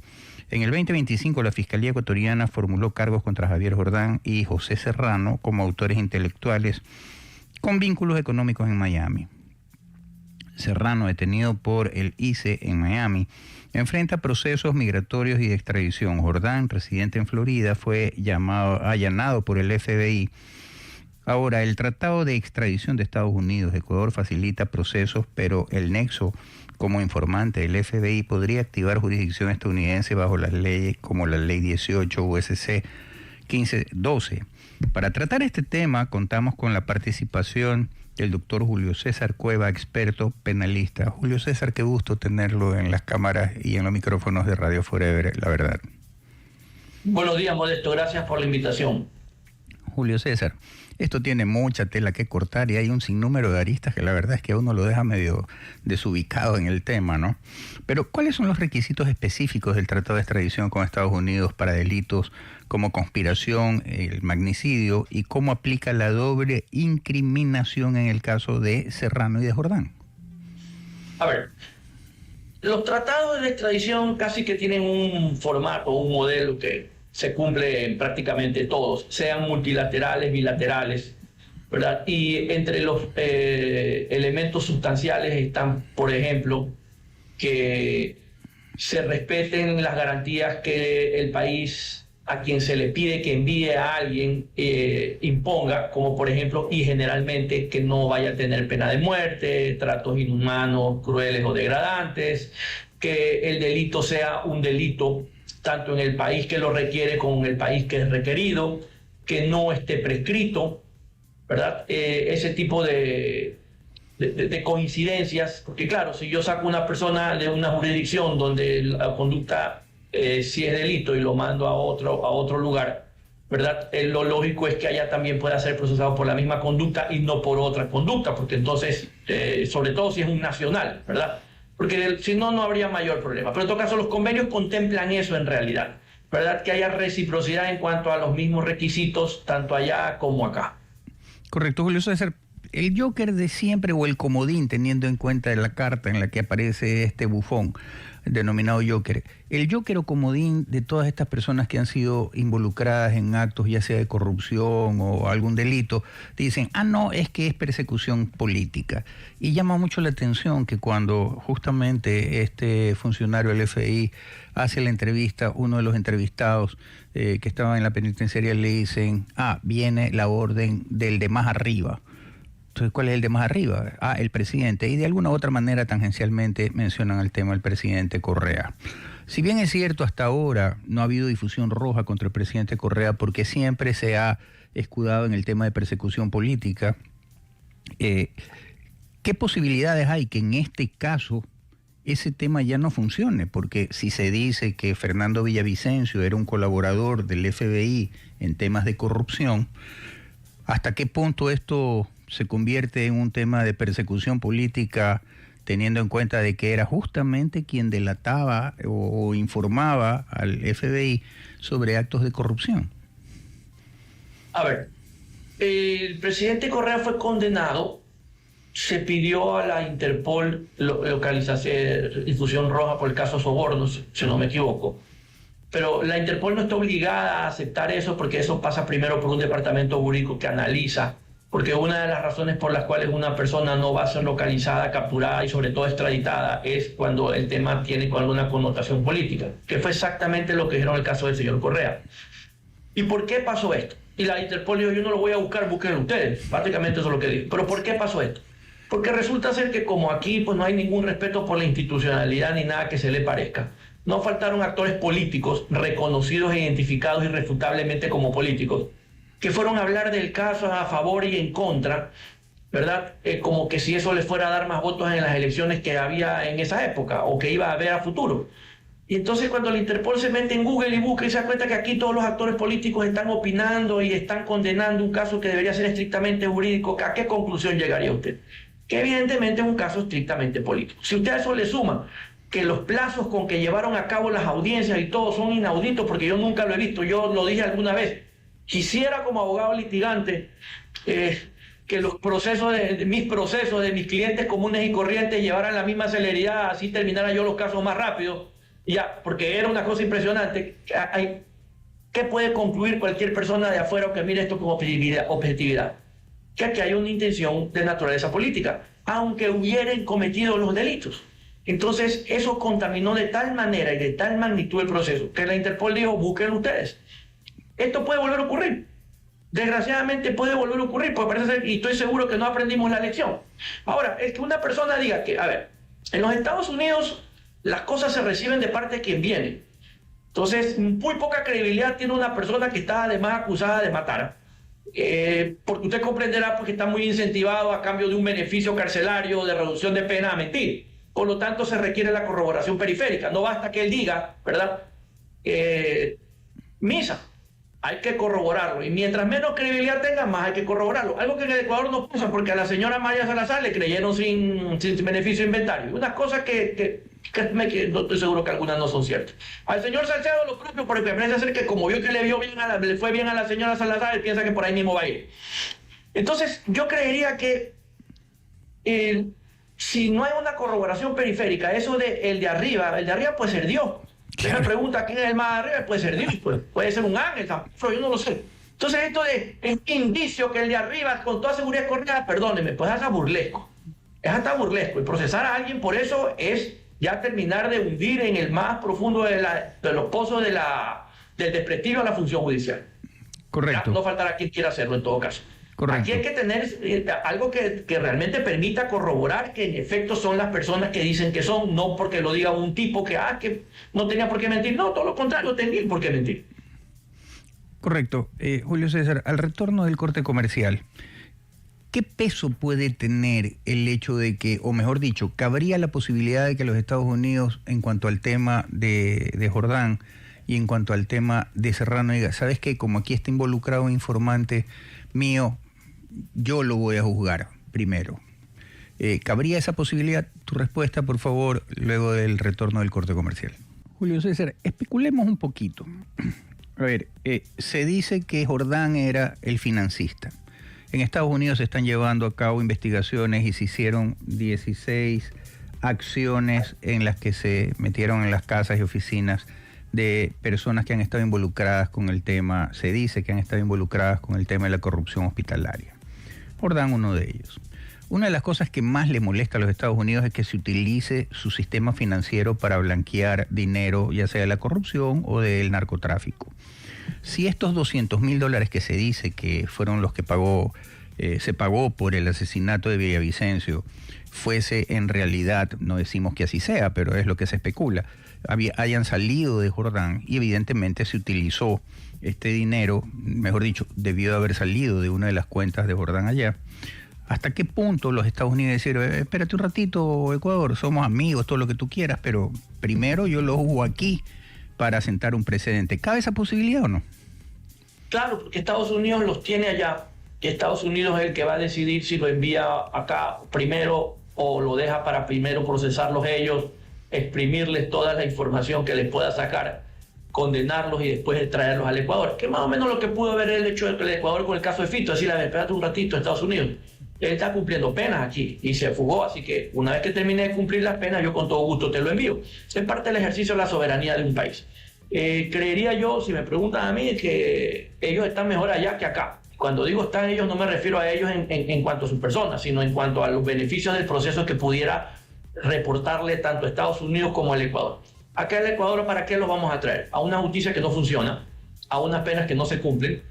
En el 2025 la Fiscalía ecuatoriana formuló cargos contra Javier Jordán y José Serrano como autores intelectuales con vínculos económicos en Miami. Serrano, detenido por el ICE en Miami, enfrenta procesos migratorios y de extradición. Jordán, residente en Florida, fue allanado por el FBI. Ahora, el Tratado de Extradición de Estados Unidos-Ecuador facilita procesos, pero el nexo como informante del FBI podría activar jurisdicción estadounidense bajo las leyes como la Ley 18 USC 1512. Para tratar este tema, contamos con la participación del doctor Julio César Cueva, experto penalista. Julio César, qué gusto tenerlo en las cámaras y en los micrófonos de Radio Forever, la verdad. Buenos días, Modesto. Gracias por la invitación. Julio César, esto tiene mucha tela que cortar y hay un sinnúmero de aristas que la verdad es que a uno lo deja medio desubicado en el tema, ¿no? Pero, ¿cuáles son los requisitos específicos del Tratado de Extradición con Estados Unidos para delitos como conspiración, el magnicidio, y cómo aplica la doble incriminación en el caso de Serrano y de Jordán? A ver, los tratados de extradición casi que tienen un formato, un modelo que se cumple en prácticamente todos, sean multilaterales, bilaterales, ¿verdad? Y entre los elementos sustanciales están, por ejemplo, que se respeten las garantías que el país a quien se le pide que envíe a alguien imponga, como por ejemplo, y generalmente que no vaya a tener pena de muerte, tratos inhumanos, crueles o degradantes, que el delito sea un delito tanto en el país que lo requiere como en el país que es requerido, que no esté prescrito, ¿verdad? Ese tipo de coincidencias, porque claro, si yo saco una persona de una jurisdicción donde la conducta si es delito y lo mando a otro lugar, ¿verdad? Lo lógico es que allá también pueda ser procesado por la misma conducta y no por otra conducta, porque entonces, sobre todo si es un nacional, ¿verdad? Porque si no, no habría mayor problema. Pero en todo caso, los convenios contemplan eso en realidad, ¿verdad? Que haya reciprocidad en cuanto a los mismos requisitos, tanto allá como acá. Correcto, Julio César. El Joker de siempre o el comodín, teniendo en cuenta la carta en la que aparece este bufón denominado Joker, el Joker o comodín de todas estas personas que han sido involucradas en actos ya sea de corrupción o algún delito, dicen, no, es que es persecución política. Y llama mucho la atención que cuando justamente este funcionario del FBI hace la entrevista, uno de los entrevistados que estaba en la penitenciaria le dicen, viene la orden del de más arriba. Entonces, ¿cuál es el de más arriba? El presidente. Y de alguna u otra manera, tangencialmente, mencionan el tema del presidente Correa. Si bien es cierto, hasta ahora no ha habido difusión roja contra el presidente Correa porque siempre se ha escudado en el tema de persecución política, ¿qué posibilidades hay que en este caso ese tema ya no funcione? Porque si se dice que Fernando Villavicencio era un colaborador del FBI en temas de corrupción, ¿hasta qué punto esto se convierte en un tema de persecución política, teniendo en cuenta de que era justamente quien delataba o informaba al FBI sobre actos de corrupción? A ver, el presidente Correa fue condenado, se pidió a la Interpol localización, difusión roja por el caso sobornos, si no me equivoco. Pero la Interpol no está obligada a aceptar eso porque eso pasa primero por un departamento jurídico que analiza, porque una de las razones por las cuales una persona no va a ser localizada, capturada y sobre todo extraditada es cuando el tema tiene alguna connotación política, que fue exactamente lo que dijeron en el caso del señor Correa. ¿Y por qué pasó esto? Y la Interpol dijo, yo no lo voy a buscar, búsquenlo ustedes. Prácticamente eso es lo que dijo. ¿Pero por qué pasó esto? Porque resulta ser que como aquí pues no hay ningún respeto por la institucionalidad ni nada que se le parezca, no faltaron actores políticos reconocidos e identificados irrefutablemente como políticos, que fueron a hablar del caso a favor y en contra, ¿verdad? Como que si eso les fuera a dar más votos en las elecciones que había en esa época o que iba a haber a futuro. Y entonces cuando la Interpol se mete en Google y busca y se da cuenta que aquí todos los actores políticos están opinando y están condenando un caso que debería ser estrictamente jurídico, ¿a qué conclusión llegaría usted? Que evidentemente es un caso estrictamente político. Si usted a eso le suma que los plazos con que llevaron a cabo las audiencias y todo son inauditos, porque yo nunca lo he visto, yo lo dije alguna vez, quisiera como abogado litigante que los procesos mis procesos de mis clientes comunes y corrientes llevaran la misma celeridad, así terminara yo los casos más rápido, ya, porque era una cosa impresionante. ¿Qué puede concluir cualquier persona de afuera que mire esto con objetividad? Que aquí hay una intención de naturaleza política, aunque hubieran cometido los delitos. Entonces, eso contaminó de tal manera y de tal magnitud el proceso que la Interpol dijo, búsquenlo ustedes. Esto puede volver a ocurrir. Desgraciadamente puede volver a ocurrir, porque parece ser, y estoy seguro que no aprendimos la lección. Ahora, es que una persona diga que, a ver, en los Estados Unidos las cosas se reciben de parte de quien viene. Entonces, muy poca credibilidad tiene una persona que está además acusada de matar. Porque usted comprenderá porque está muy incentivado a cambio de un beneficio carcelario, de reducción de pena, a mentir. Por lo tanto, se requiere la corroboración periférica. No basta que él diga, ¿verdad? Misa. hay que corroborarlo. Y mientras menos credibilidad tenga, más hay que corroborarlo. Algo que en el Ecuador no pasa, porque a la señora María Salazar le creyeron sin beneficio de inventario. Unas cosas que no estoy seguro que algunas no son ciertas. Al señor Salcedo lo propio, porque parece ser que como vio que le fue bien a la señora Salazar, él piensa que por ahí mismo va a ir. Entonces, yo creería que si no hay una corroboración periférica, eso de el de arriba puede ser Dios. Claro. Me pregunta quién es el más arriba, puede ser Dios, puede ser un ángel, yo no lo sé. Entonces, esto de es indicio que el de arriba con toda seguridad es correcta, perdóneme, pues es hasta burlesco. Es hasta burlesco. Y procesar a alguien por eso es ya terminar de hundir en el más profundo de los pozos del desprestigio a la función judicial. Correcto. Ya no faltará quien quiera hacerlo en todo caso. Correcto. Aquí hay que tener algo que realmente permita corroborar que en efecto son las personas que dicen que son, no porque lo diga un tipo que no tenía por qué mentir. No, todo lo contrario, tenía por qué mentir. Correcto. Julio César, al retorno del corte comercial, ¿qué peso puede tener el hecho de que, o mejor dicho, cabría la posibilidad de que los Estados Unidos, en cuanto al tema de Jordán y en cuanto al tema de Serrano, diga, ¿sabes qué? Como aquí está involucrado un informante mío, yo lo voy a juzgar primero? ¿Cabría esa posibilidad? Tu respuesta, por favor, luego del retorno del corte comercial. Julio César, especulemos un poquito. A ver, se dice que Jordán era el financista. En Estados Unidos se están llevando a cabo investigaciones y se hicieron 16 acciones en las que se metieron en las casas y oficinas de personas que han estado involucradas con el tema, se dice que han estado involucradas con el tema de la corrupción hospitalaria. Jordán, uno de ellos. Una de las cosas que más le molesta a los Estados Unidos es que se utilice su sistema financiero para blanquear dinero, ya sea de la corrupción o del narcotráfico. Si estos $200,000 que se dice que fueron los que se pagó por el asesinato de Villavicencio, fuese en realidad, no decimos que así sea, pero es lo que se especula, hayan salido de Jordán y evidentemente se utilizó este dinero, mejor dicho, debió de haber salido de una de las cuentas de Jordán allá. ¿Hasta qué punto los Estados Unidos decían, espérate un ratito, Ecuador, somos amigos, todo lo que tú quieras, pero primero yo lo juzgo aquí para sentar un precedente? ¿Cabe esa posibilidad o no? Claro, porque Estados Unidos los tiene allá, y Estados Unidos es el que va a decidir si lo envía acá primero o lo deja para primero procesarlos ellos, exprimirles toda la información que les pueda sacar, condenarlos y después traerlos al Ecuador, que más o menos lo que pudo haber hecho el Ecuador con el caso de Fito, decirle, espérate un ratito, Estados Unidos, él está cumpliendo penas aquí y se fugó, así que una vez que termine de cumplir las penas, yo con todo gusto te lo envío. Es parte del ejercicio de la soberanía de un país. Creería yo, si me preguntan a mí, que ellos están mejor allá que acá. Cuando digo están ellos, no me refiero a ellos en cuanto a sus personas, sino en cuanto a los beneficios del proceso que pudiera reportarle tanto a Estados Unidos como al Ecuador. Acá el Ecuador, ¿para qué los vamos a traer? A una justicia que no funciona, a unas penas que no se cumplen,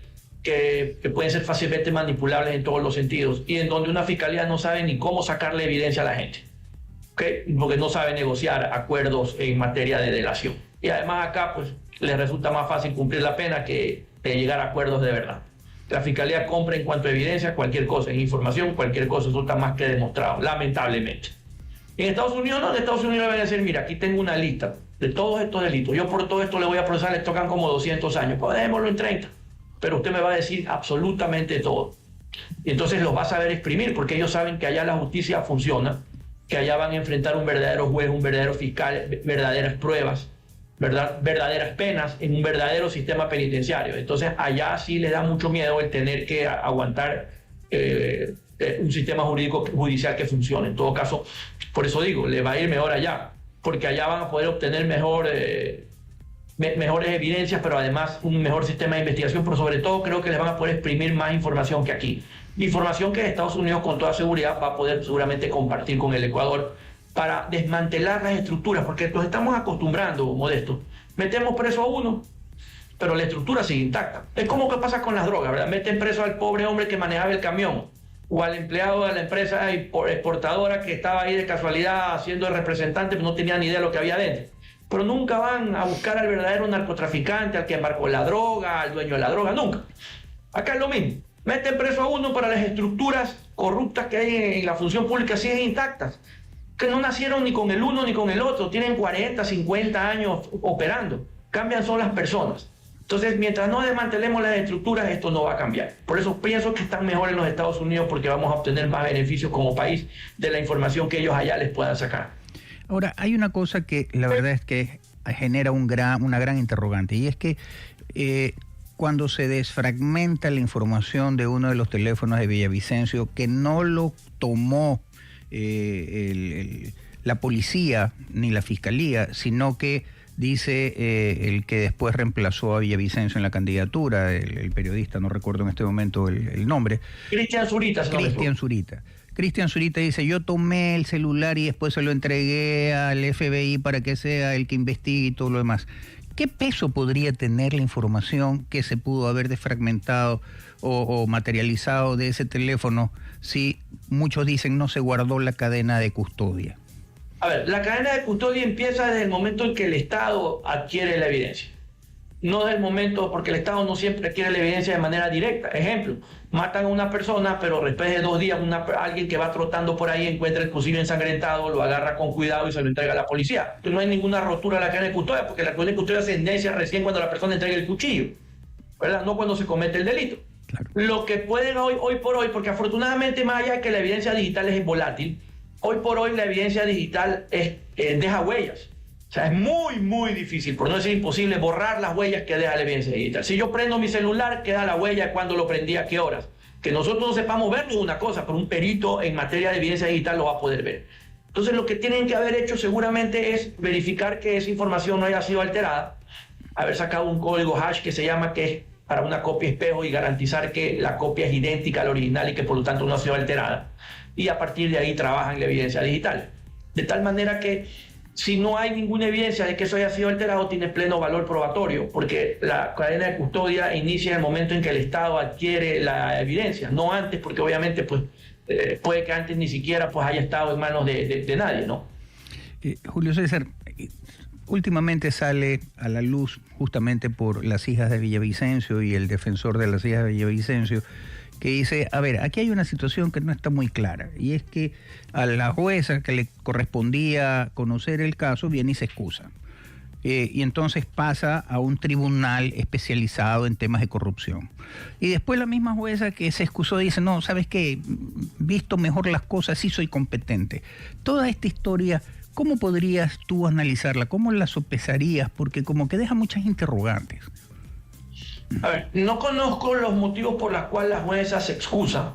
que pueden ser fácilmente manipulables en todos los sentidos y en donde una fiscalía no sabe ni cómo sacarle evidencia a la gente, ¿okay? Porque no sabe negociar acuerdos en materia de delación. Y además acá pues les resulta más fácil cumplir la pena que llegar a acuerdos de verdad. La fiscalía compra en cuanto a evidencia cualquier cosa, en información cualquier cosa resulta más que demostrado, lamentablemente. En Estados Unidos no, en Estados Unidos le van a decir, mira, aquí tengo una lista de todos estos delitos, yo por todo esto le voy a procesar, les tocan como 200 años, pues dejémoslo en 30, pero usted me va a decir absolutamente todo. Y entonces los va a saber exprimir, porque ellos saben que allá la justicia funciona, que allá van a enfrentar un verdadero juez, un verdadero fiscal, verdaderas pruebas, verdaderas penas en un verdadero sistema penitenciario. Entonces allá sí les da mucho miedo el tener que aguantar un sistema judicial que funcione. En todo caso, por eso digo, le va a ir mejor allá, porque allá van a poder obtener mejores evidencias, pero además un mejor sistema de investigación, pero sobre todo creo que les van a poder exprimir más información que aquí. Información que Estados Unidos con toda seguridad va a poder seguramente compartir con el Ecuador para desmantelar las estructuras, porque nos estamos acostumbrando, Modesto. Metemos preso a uno, pero la estructura sigue intacta. Es como que pasa con las drogas, ¿verdad? Meten preso al pobre hombre que manejaba el camión, o al empleado de la empresa exportadora que estaba ahí de casualidad haciendo de representante, pero no tenía ni idea de lo que había dentro. Pero nunca van a buscar al verdadero narcotraficante, al que embarcó la droga, al dueño de la droga, nunca. Acá es lo mismo. Meten preso a uno para las estructuras corruptas que hay en la función pública, siguen intactas, que no nacieron ni con el uno ni con el otro, tienen 40, 50 años operando. Cambian son las personas. Entonces, mientras no desmantelemos las estructuras, esto no va a cambiar. Por eso pienso que están mejor en los Estados Unidos, porque vamos a obtener más beneficios como país de la información que ellos allá les puedan sacar. Ahora, hay una cosa que la verdad es que genera una gran interrogante, y es que cuando se desfragmenta la información de uno de los teléfonos de Villavicencio, que no lo tomó la policía ni la fiscalía, sino que dice el que después reemplazó a Villavicencio en la candidatura, el periodista, no recuerdo en este momento el nombre. Cristian Zurita. Cristian Zurita dice, yo tomé el celular y después se lo entregué al FBI para que sea el que investigue y todo lo demás. ¿Qué peso podría tener la información que se pudo haber desfragmentado o materializado de ese teléfono si muchos dicen no se guardó la cadena de custodia? A ver, la cadena de custodia empieza desde el momento en que el Estado adquiere la evidencia. No desde el momento, porque el Estado no siempre adquiere la evidencia de manera directa. Ejemplo, matan a una persona, pero después de 2 días alguien que va trotando por ahí encuentra el cuchillo ensangrentado, lo agarra con cuidado y se lo entrega a la policía. Entonces no hay ninguna rotura de la cadena de custodia, porque la cadena de custodia se inicia recién cuando la persona entrega el cuchillo, ¿verdad? No cuando se comete el delito. Claro. Lo que pueden hoy por hoy, porque afortunadamente más allá de que la evidencia digital es volátil, hoy por hoy la evidencia digital deja huellas. O sea, es muy, muy difícil, por no decir imposible, borrar las huellas que deja la evidencia digital. Si yo prendo mi celular, queda la huella de cuándo lo prendí, a qué horas. Que nosotros no sepamos verlo es una cosa, pero un perito en materia de evidencia digital lo va a poder ver. Entonces, lo que tienen que haber hecho seguramente es verificar que esa información no haya sido alterada, haber sacado un código hash que se llama, que es para una copia espejo, y garantizar que la copia es idéntica al original y que por lo tanto no ha sido alterada. Y a partir de ahí trabajan la evidencia digital. De tal manera que si no hay ninguna evidencia de que eso haya sido alterado, tiene pleno valor probatorio, porque la cadena de custodia inicia en el momento en que el Estado adquiere la evidencia, no antes, porque obviamente pues, puede que antes ni siquiera pues, haya estado en manos de nadie, ¿no? Julio César, últimamente sale a la luz, justamente por las hijas de Villavicencio y el defensor de las hijas de Villavicencio, que dice, a ver, aquí hay una situación que no está muy clara, y es que a la jueza que le correspondía conocer el caso viene y se excusa. Y entonces pasa a un tribunal especializado en temas de corrupción. Y después la misma jueza que se excusó dice, no, ¿sabes qué? Visto mejor las cosas, sí soy competente. Toda esta historia, ¿cómo podrías tú analizarla? ¿Cómo la sopesarías? Porque como que deja muchas interrogantes. A ver, no conozco los motivos por los cuales la jueza se excusa.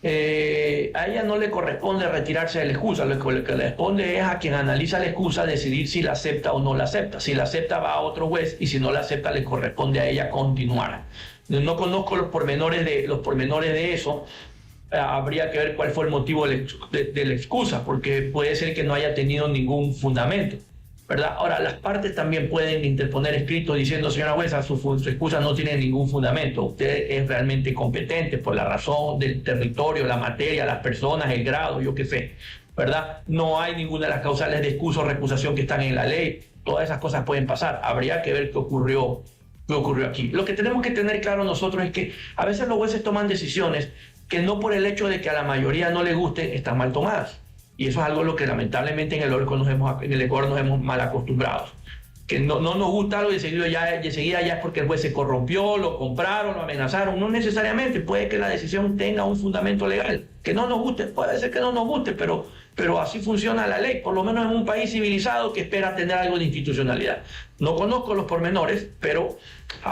A ella no le corresponde retirarse de la excusa. Lo que le corresponde es a quien analiza la excusa decidir si la acepta o no la acepta. Si la acepta, va a otro juez, y si no la acepta, le corresponde a ella continuar. No conozco los pormenores de eso. Habría que ver cuál fue el motivo de la excusa, porque puede ser que no haya tenido ningún fundamento, ¿verdad? Ahora, las partes también pueden interponer escritos diciendo, señora jueza, su excusa no tiene ningún fundamento, usted es realmente competente por la razón del territorio, la materia, las personas, el grado, yo qué sé, ¿verdad? No hay ninguna de las causales de excusa o recusación que están en la ley, todas esas cosas pueden pasar, habría que ver qué ocurrió aquí. Lo que tenemos que tener claro nosotros es que a veces los jueces toman decisiones que no por el hecho de que a la mayoría no le guste, están mal tomadas. Y eso es algo a lo que lamentablemente en el Ecuador nos hemos mal acostumbrados. Que no nos gusta algo y enseguida ya es porque el juez se corrompió, lo compraron, lo amenazaron. No necesariamente, puede que la decisión tenga un fundamento legal. Que no nos guste, puede ser que no nos guste, pero así funciona la ley, por lo menos en un país civilizado que espera tener algo de institucionalidad. No conozco los pormenores, pero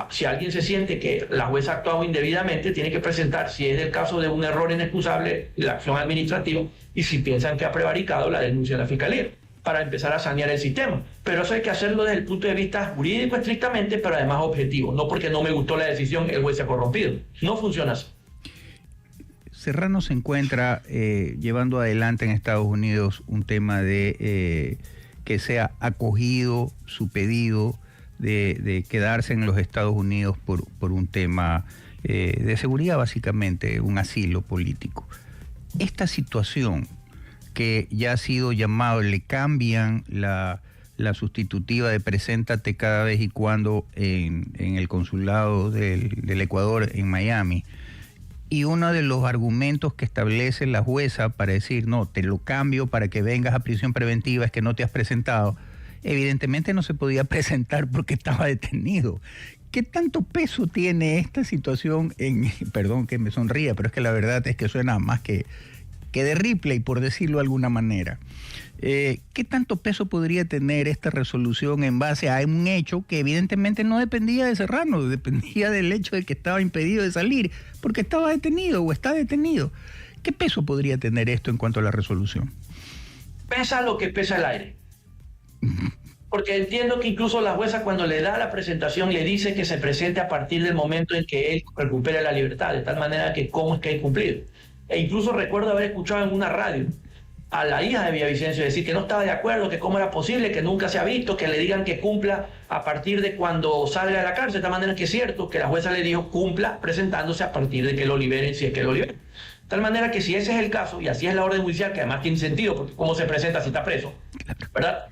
si alguien se siente que la jueza ha actuado indebidamente, tiene que presentar, si es el caso de un error inexcusable, la acción administrativa, y si piensan que ha prevaricado, la denuncia a la fiscalía, para empezar a sanear el sistema. Pero eso hay que hacerlo desde el punto de vista jurídico estrictamente, pero además objetivo. No porque no me gustó la decisión, el juez se ha corrompido. No funciona así. Serrano se encuentra llevando adelante en Estados Unidos un tema de que sea acogido su pedido de quedarse en los Estados Unidos por un tema de seguridad, básicamente, un asilo político. Esta situación que ya ha sido llamado, le cambian la sustitutiva de preséntate cada vez y cuando en el consulado del Ecuador en Miami, y uno de los argumentos que establece la jueza para decir, no, te lo cambio para que vengas a prisión preventiva, es que no te has presentado, evidentemente no se podía presentar porque estaba detenido. ¿Qué tanto peso tiene esta situación perdón que me sonría, pero es que la verdad es que suena más que de Ripley, por decirlo de alguna manera? ¿Qué tanto peso podría tener esta resolución en base a un hecho que evidentemente no dependía de Serrano, dependía del hecho de que estaba impedido de salir, porque estaba detenido o está detenido? ¿Qué peso podría tener esto en cuanto a la resolución? Pesa lo que pesa el aire. Porque entiendo que incluso la jueza, cuando le da la presentación, le dice que se presente a partir del momento en que él recupere la libertad, de tal manera que cómo es que hay cumplido. E incluso recuerdo haber escuchado en una radio a la hija de Villavicencio decir que no estaba de acuerdo, que cómo era posible, que nunca se ha visto, que le digan que cumpla a partir de cuando salga de la cárcel, de tal manera que es cierto que la jueza le dijo cumpla presentándose a partir de que lo liberen, si es que lo liberen. De tal manera que si ese es el caso, y así es la orden judicial, que además tiene sentido, porque cómo se presenta si está preso, ¿verdad?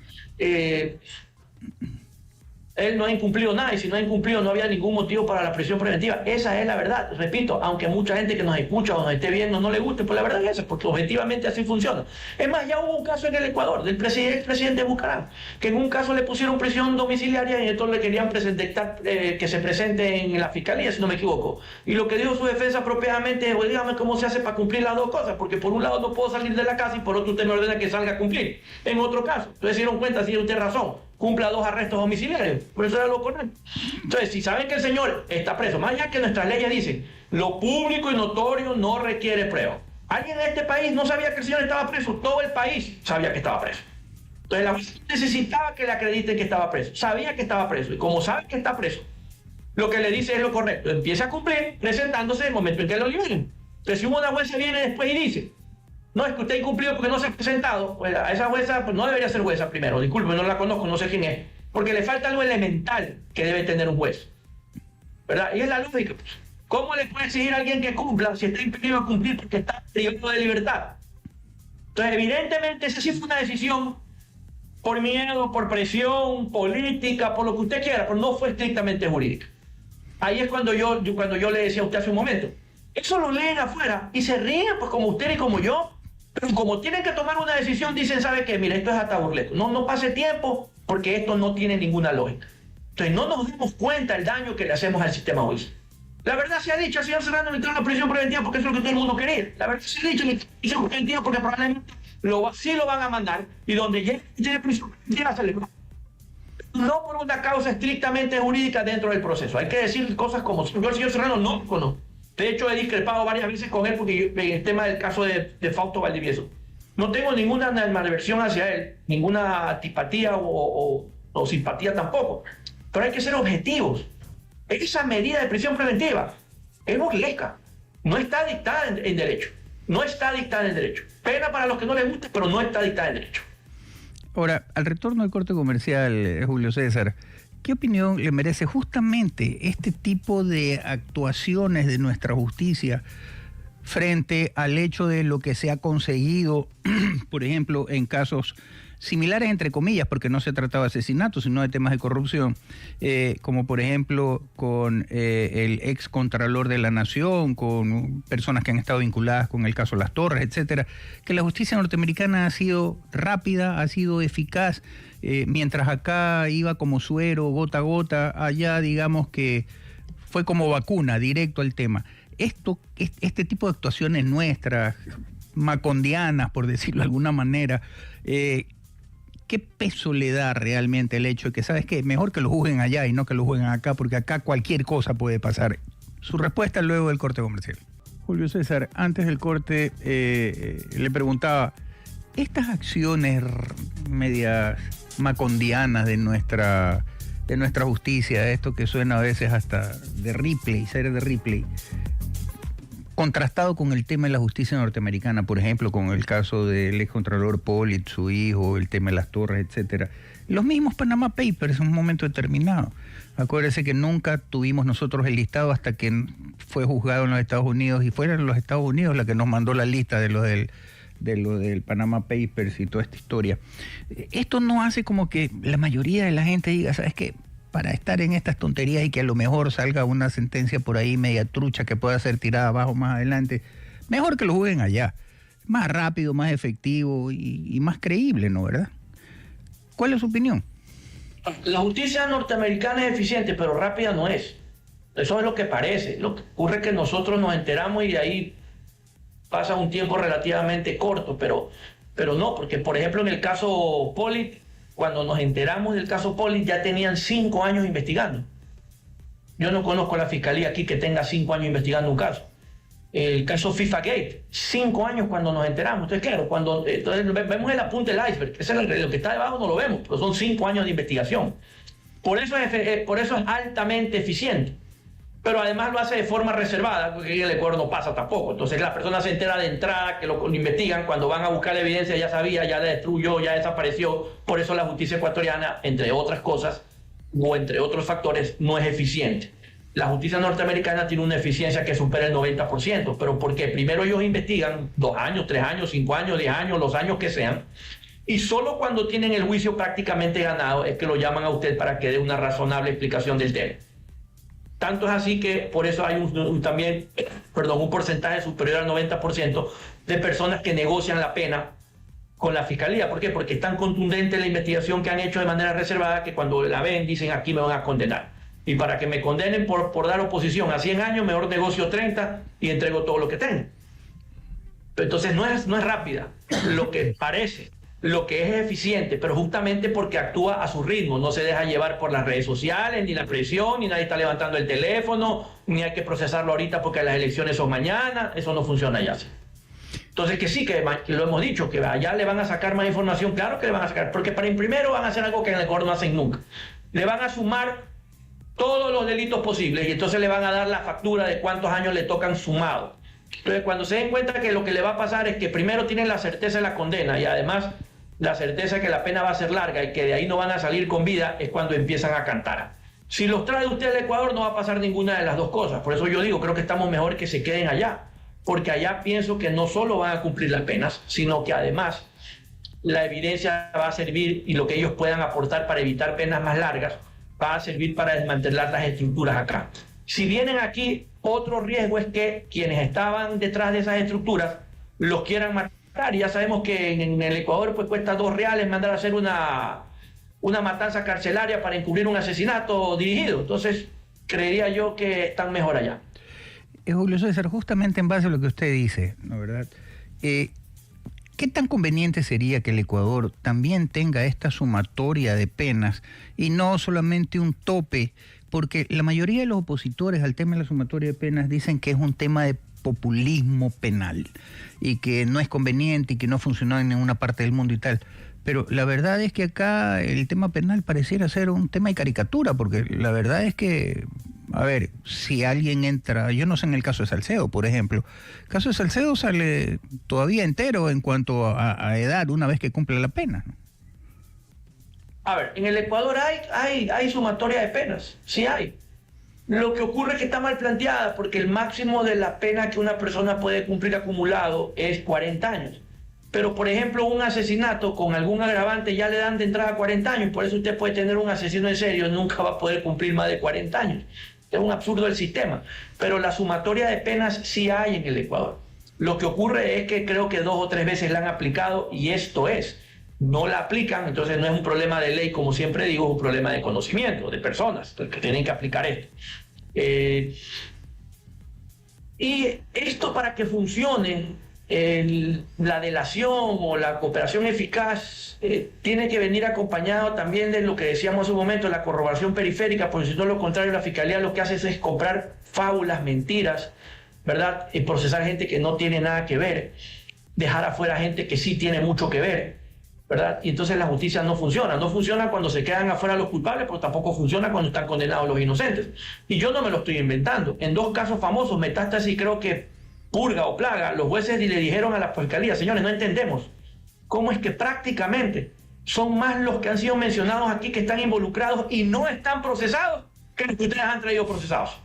Él no ha incumplido nada, y si no ha incumplido no había ningún motivo para la prisión preventiva. Esa es la verdad, repito, aunque mucha gente que nos escucha o nos esté viendo no le guste, pues la verdad es esa, porque objetivamente así funciona. Es más, ya hubo un caso en el Ecuador del presidente Bucaram, que en un caso le pusieron prisión domiciliaria y entonces le querían que se presente en la fiscalía, si no me equivoco. Y lo que dijo su defensa apropiadamente es, dígame cómo se hace para cumplir las dos cosas, porque por un lado no puedo salir de la casa y por otro usted me ordena que salga a cumplir. En otro caso, entonces se dieron cuenta, si tiene usted razón, cumpla 2 arrestos domiciliarios, por eso era lo correcto. Entonces, si saben que el señor está preso, más allá que nuestras leyes dicen, lo público y notorio no requiere prueba. Alguien en este país no sabía que el señor estaba preso, todo el país sabía que estaba preso. Entonces, la jueza necesitaba que le acrediten que estaba preso, sabía que estaba preso, y como sabe que está preso, lo que le dice es lo correcto, empieza a cumplir presentándose en el momento en que lo liberen. Entonces, si una jueza viene después y dice, no, es que usted ha incumplido porque no se ha presentado, pues a esa jueza pues no debería ser jueza primero, disculpe, no la conozco, no sé quién es, porque le falta algo elemental que debe tener un juez, ¿verdad? Y es la lógica. ¿Cómo le puede exigir a alguien que cumpla si está impedido de cumplir porque está privado de libertad? Entonces, evidentemente, esa sí fue una decisión por miedo, por presión política, por lo que usted quiera, pero no fue estrictamente jurídica. Ahí es cuando yo le decía a usted hace un momento, eso lo leen afuera y se ríen, pues como usted y como yo. Pero como tienen que tomar una decisión, dicen, ¿sabe qué? Mira, esto es hasta burlesco. No pase tiempo porque esto no tiene ninguna lógica. Entonces no nos damos cuenta del daño que le hacemos al sistema judicial. La verdad se ha dicho, al señor Serrano le entró la prisión preventiva porque eso es lo que todo el mundo quería. La verdad se ha dicho, le prisión preventiva porque probablemente sí lo van a mandar y donde llegue prisión preventiva se le va. No por una causa estrictamente jurídica dentro del proceso. Hay que decir cosas como, yo al señor Serrano no lo conozco. De hecho, he discrepado varias veces con él porque en el tema del caso de Fausto Valdivieso. No tengo ninguna animadversión hacia él, ninguna antipatía o simpatía tampoco. Pero hay que ser objetivos. Esa medida de prisión preventiva es burlesca. No está dictada en derecho. No está dictada en derecho. Pena para los que no les guste, pero no está dictada en derecho. Ahora, al retorno del corte comercial, Julio César, ¿qué opinión le merece justamente este tipo de actuaciones de nuestra justicia frente al hecho de lo que se ha conseguido, por ejemplo, en casos similares, entre comillas, porque no se trataba de asesinatos, sino de temas de corrupción, como por ejemplo con el ex contralor de la Nación, con personas que han estado vinculadas con el caso Las Torres, etcétera, que la justicia norteamericana ha sido rápida, ha sido eficaz, mientras acá iba como suero, gota a gota, allá digamos que fue como vacuna, directo al tema. Este tipo de actuaciones nuestras, macondianas, por decirlo de alguna manera, ¿qué peso le da realmente el hecho de que, ¿sabes qué? Mejor que lo juzguen allá y no que lo juzguen acá, porque acá cualquier cosa puede pasar? Su respuesta luego del corte comercial. Julio César, antes del corte le preguntaba, estas acciones medias macondianas de nuestra justicia, esto que suena a veces hasta de Ripley, ser de Ripley, contrastado con el tema de la justicia norteamericana, por ejemplo, con el caso del excontralor Pollitt, su hijo, el tema de Las Torres, etcétera. Los mismos Panama Papers en un momento determinado. Acuérdese que nunca tuvimos nosotros el listado hasta que fue juzgado en los Estados Unidos y fueron los Estados Unidos la que nos mandó la lista de lo del Panama Papers y toda esta historia. Esto no hace como que la mayoría de la gente diga, ¿sabes qué? Para estar en estas tonterías y que a lo mejor salga una sentencia por ahí media trucha que pueda ser tirada abajo más adelante, mejor que lo juzguen allá. Más rápido, más efectivo y más creíble, ¿no? ¿Verdad? ¿Cuál es su opinión? La justicia norteamericana es eficiente, pero rápida no es. Eso es lo que parece. Lo que ocurre es que nosotros nos enteramos y de ahí pasa un tiempo relativamente corto, pero no, porque por ejemplo en el caso Pollitt, cuando nos enteramos del caso Pollitt ya tenían 5 años investigando. Yo no conozco a la fiscalía aquí que tenga 5 años investigando un caso. El caso FIFA Gate, 5 años cuando nos enteramos. Entonces, claro, entonces vemos el apunte del iceberg, ese es lo que está debajo no lo vemos, pero son 5 años de investigación. Por eso es altamente eficiente. Pero además lo hace de forma reservada, porque en el Ecuador no pasa tampoco. Entonces la persona se entera de entrada, que lo investigan, cuando van a buscar la evidencia ya sabía, ya la destruyó, ya desapareció. Por eso la justicia ecuatoriana, entre otras cosas, o entre otros factores, no es eficiente. La justicia norteamericana tiene una eficiencia que supera el 90%, pero porque primero ellos investigan 2 años, 3 años, 5 años, 10 años, los años que sean, y solo cuando tienen el juicio prácticamente ganado es que lo llaman a usted para que dé una razonable explicación del tema. Tanto es así que por eso hay un porcentaje superior al 90% de personas que negocian la pena con la fiscalía. ¿Por qué? Porque es tan contundente la investigación que han hecho de manera reservada que cuando la ven dicen aquí me van a condenar. Y para que me condenen por dar oposición a 100 años, mejor negocio 30 y entrego todo lo que tengo. Entonces no es rápida lo que parece. Lo que es eficiente, pero justamente porque actúa a su ritmo, no se deja llevar por las redes sociales, ni la presión, ni nadie está levantando el teléfono, ni hay que procesarlo ahorita porque las elecciones son mañana, eso no funciona allá. Entonces que sí, que lo hemos dicho, que allá le van a sacar más información, claro que le van a sacar, porque para primero van a hacer algo que en el Ecuador no hacen nunca. Le van a sumar todos los delitos posibles y entonces le van a dar la factura de cuántos años le tocan sumados. Entonces cuando se den cuenta que lo que le va a pasar es que primero tienen la certeza de la condena y además la certeza de que la pena va a ser larga y que de ahí no van a salir con vida, es cuando empiezan a cantar. Si los trae usted al Ecuador no va a pasar ninguna de las dos cosas. Por eso yo digo, creo que estamos mejor que se queden allá. Porque allá pienso que no solo van a cumplir las penas, sino que además la evidencia va a servir y lo que ellos puedan aportar para evitar penas más largas va a servir para desmantelar las estructuras acá. Si vienen aquí, otro riesgo es que quienes estaban detrás de esas estructuras los quieran matar. Y ya sabemos que en el Ecuador pues cuesta $2 mandar a hacer una matanza carcelaria para encubrir un asesinato dirigido. Entonces, creería yo que están mejor allá. Julio César, justamente en base a lo que usted dice, ¿no verdad? ¿Qué tan conveniente sería que el Ecuador también tenga esta sumatoria de penas y no solamente un tope? Porque la mayoría de los opositores al tema de la sumatoria de penas dicen que es un tema de populismo penal y que no es conveniente y que no funcionó en ninguna parte del mundo y tal. Pero la verdad es que acá el tema penal pareciera ser un tema de caricatura, porque la verdad es que, a ver, si alguien entra, yo no sé en el caso de Salcedo, por ejemplo, el caso de Salcedo sale todavía entero en cuanto a edad una vez que cumple la pena, ¿no? A ver, en el Ecuador hay sumatoria de penas, sí hay. Lo que ocurre es que está mal planteada porque el máximo de la pena que una persona puede cumplir acumulado es 40 años. Pero, por ejemplo, un asesinato con algún agravante ya le dan de entrada 40 años. Por eso usted puede tener un asesino en serio, nunca va a poder cumplir más de 40 años. Es un absurdo el sistema. Pero la sumatoria de penas sí hay en el Ecuador. Lo que ocurre es que creo que 2 o 3 veces la han aplicado y esto es. No la aplican, entonces no es un problema de ley, como siempre digo, es un problema de conocimiento, de personas que tienen que aplicar esto. Y esto para que funcione, la delación o la cooperación eficaz tiene que venir acompañado también de lo que decíamos hace un momento, la corroboración periférica, porque si no lo contrario, la Fiscalía lo que hace es comprar fábulas, mentiras, ¿verdad? Y procesar gente que no tiene nada que ver, dejar afuera gente que sí tiene mucho que ver, ¿verdad? Y entonces la justicia no funciona cuando se quedan afuera los culpables, pero tampoco funciona cuando están condenados los inocentes. Y yo no me lo estoy inventando. En 2 casos famosos, Metástasis, creo que Purga o Plaga, los jueces le dijeron a la fiscalía, señores, no entendemos cómo es que prácticamente son más los que han sido mencionados aquí que están involucrados y no están procesados que los que ustedes han traído procesados.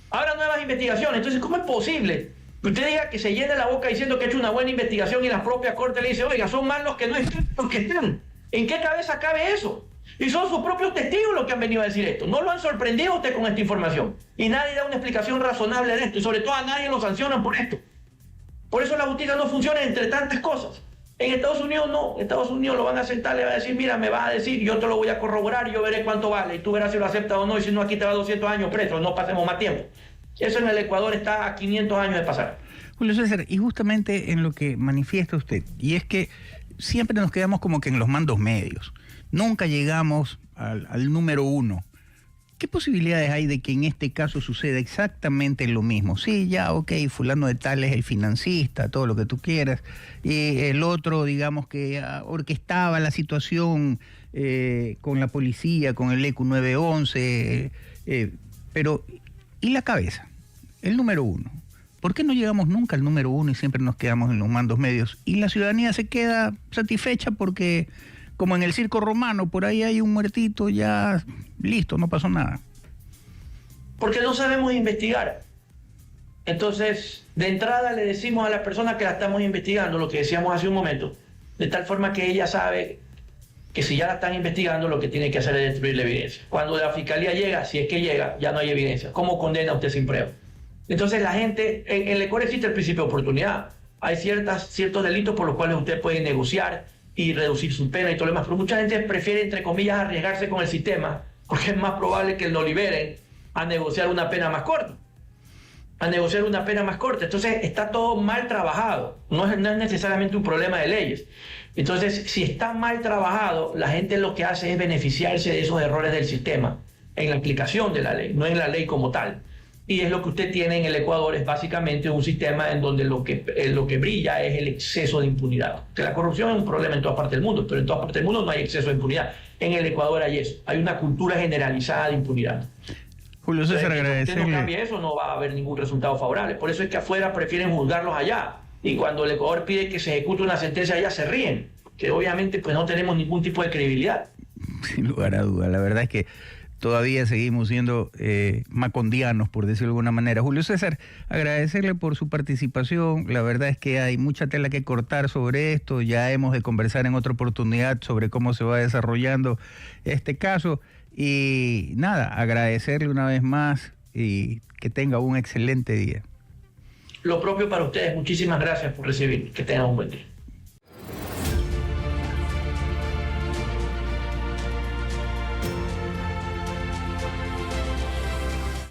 Ahora nuevas investigaciones. Entonces, ¿cómo es posible que usted diga que se llene la boca diciendo que ha hecho una buena investigación y la propia corte le dice, oiga, son más los que no están, los que están? ¿En qué cabeza cabe eso? Y son sus propios testigos los que han venido a decir esto. No lo han sorprendido usted con esta información. Y nadie da una explicación razonable de esto. Y sobre todo a nadie lo sancionan por esto. Por eso la justicia no funciona entre tantas cosas. En Estados Unidos no, en Estados Unidos lo van a sentar, le va a decir, mira, me vas a decir, yo te lo voy a corroborar y yo veré cuánto vale, y tú verás si lo aceptas o no, y si no, aquí te va 200 años preso, no pasemos más tiempo. Eso en el Ecuador está a 500 años de pasar. Julio César, y justamente en lo que manifiesta usted, y es que siempre nos quedamos como que en los mandos medios, nunca llegamos al número uno. ¿Qué posibilidades hay de que en este caso suceda exactamente lo mismo? Sí, ya, ok, fulano de tal es el financista, todo lo que tú quieras, y el otro, digamos que orquestaba la situación con la policía, con el ECU 911, pero ¿y la cabeza? El número uno. ¿Por qué no llegamos nunca al número uno y siempre nos quedamos en los mandos medios? Y la ciudadanía se queda satisfecha porque, como en el circo romano, por ahí hay un muertito, ya listo, no pasó nada. Porque no sabemos investigar. Entonces, de entrada le decimos a la persona que la estamos investigando, lo que decíamos hace un momento, de tal forma que ella sabe que si ya la están investigando, lo que tiene que hacer es destruir la evidencia. Cuando la fiscalía llega, si es que llega, ya no hay evidencia. ¿Cómo condena usted sin prueba? Entonces la gente, en el Ecuador existe el principio de oportunidad. Hay ciertos delitos por los cuales usted puede negociar y reducir su pena y todo lo demás. Pero mucha gente prefiere, entre comillas, arriesgarse con el sistema, porque es más probable que lo liberen a negociar una pena más corta. Entonces está todo mal trabajado. No es necesariamente un problema de leyes. Entonces, si está mal trabajado, la gente lo que hace es beneficiarse de esos errores del sistema en la aplicación de la ley, no en la ley como tal. Y es lo que usted tiene en el Ecuador, es básicamente un sistema en donde lo que brilla es el exceso de impunidad. Que la corrupción es un problema en todas partes del mundo, pero en todas partes del mundo no hay exceso de impunidad. En el Ecuador hay eso, hay una cultura generalizada de impunidad. Julio César, agradecerle. Si usted no cambia eso, no va a haber ningún resultado favorable. Por eso es que afuera prefieren juzgarlos allá. Y cuando el Ecuador pide que se ejecute una sentencia allá, se ríen. Que obviamente pues no tenemos ningún tipo de credibilidad. Sin lugar a duda, la verdad es que todavía seguimos siendo macondianos, por decirlo de alguna manera. Julio César, agradecerle por su participación. La verdad es que hay mucha tela que cortar sobre esto. Ya hemos de conversar en otra oportunidad sobre cómo se va desarrollando este caso. Y nada, agradecerle una vez más y que tenga un excelente día. Lo propio para ustedes. Muchísimas gracias por recibir. Que tengan un buen día.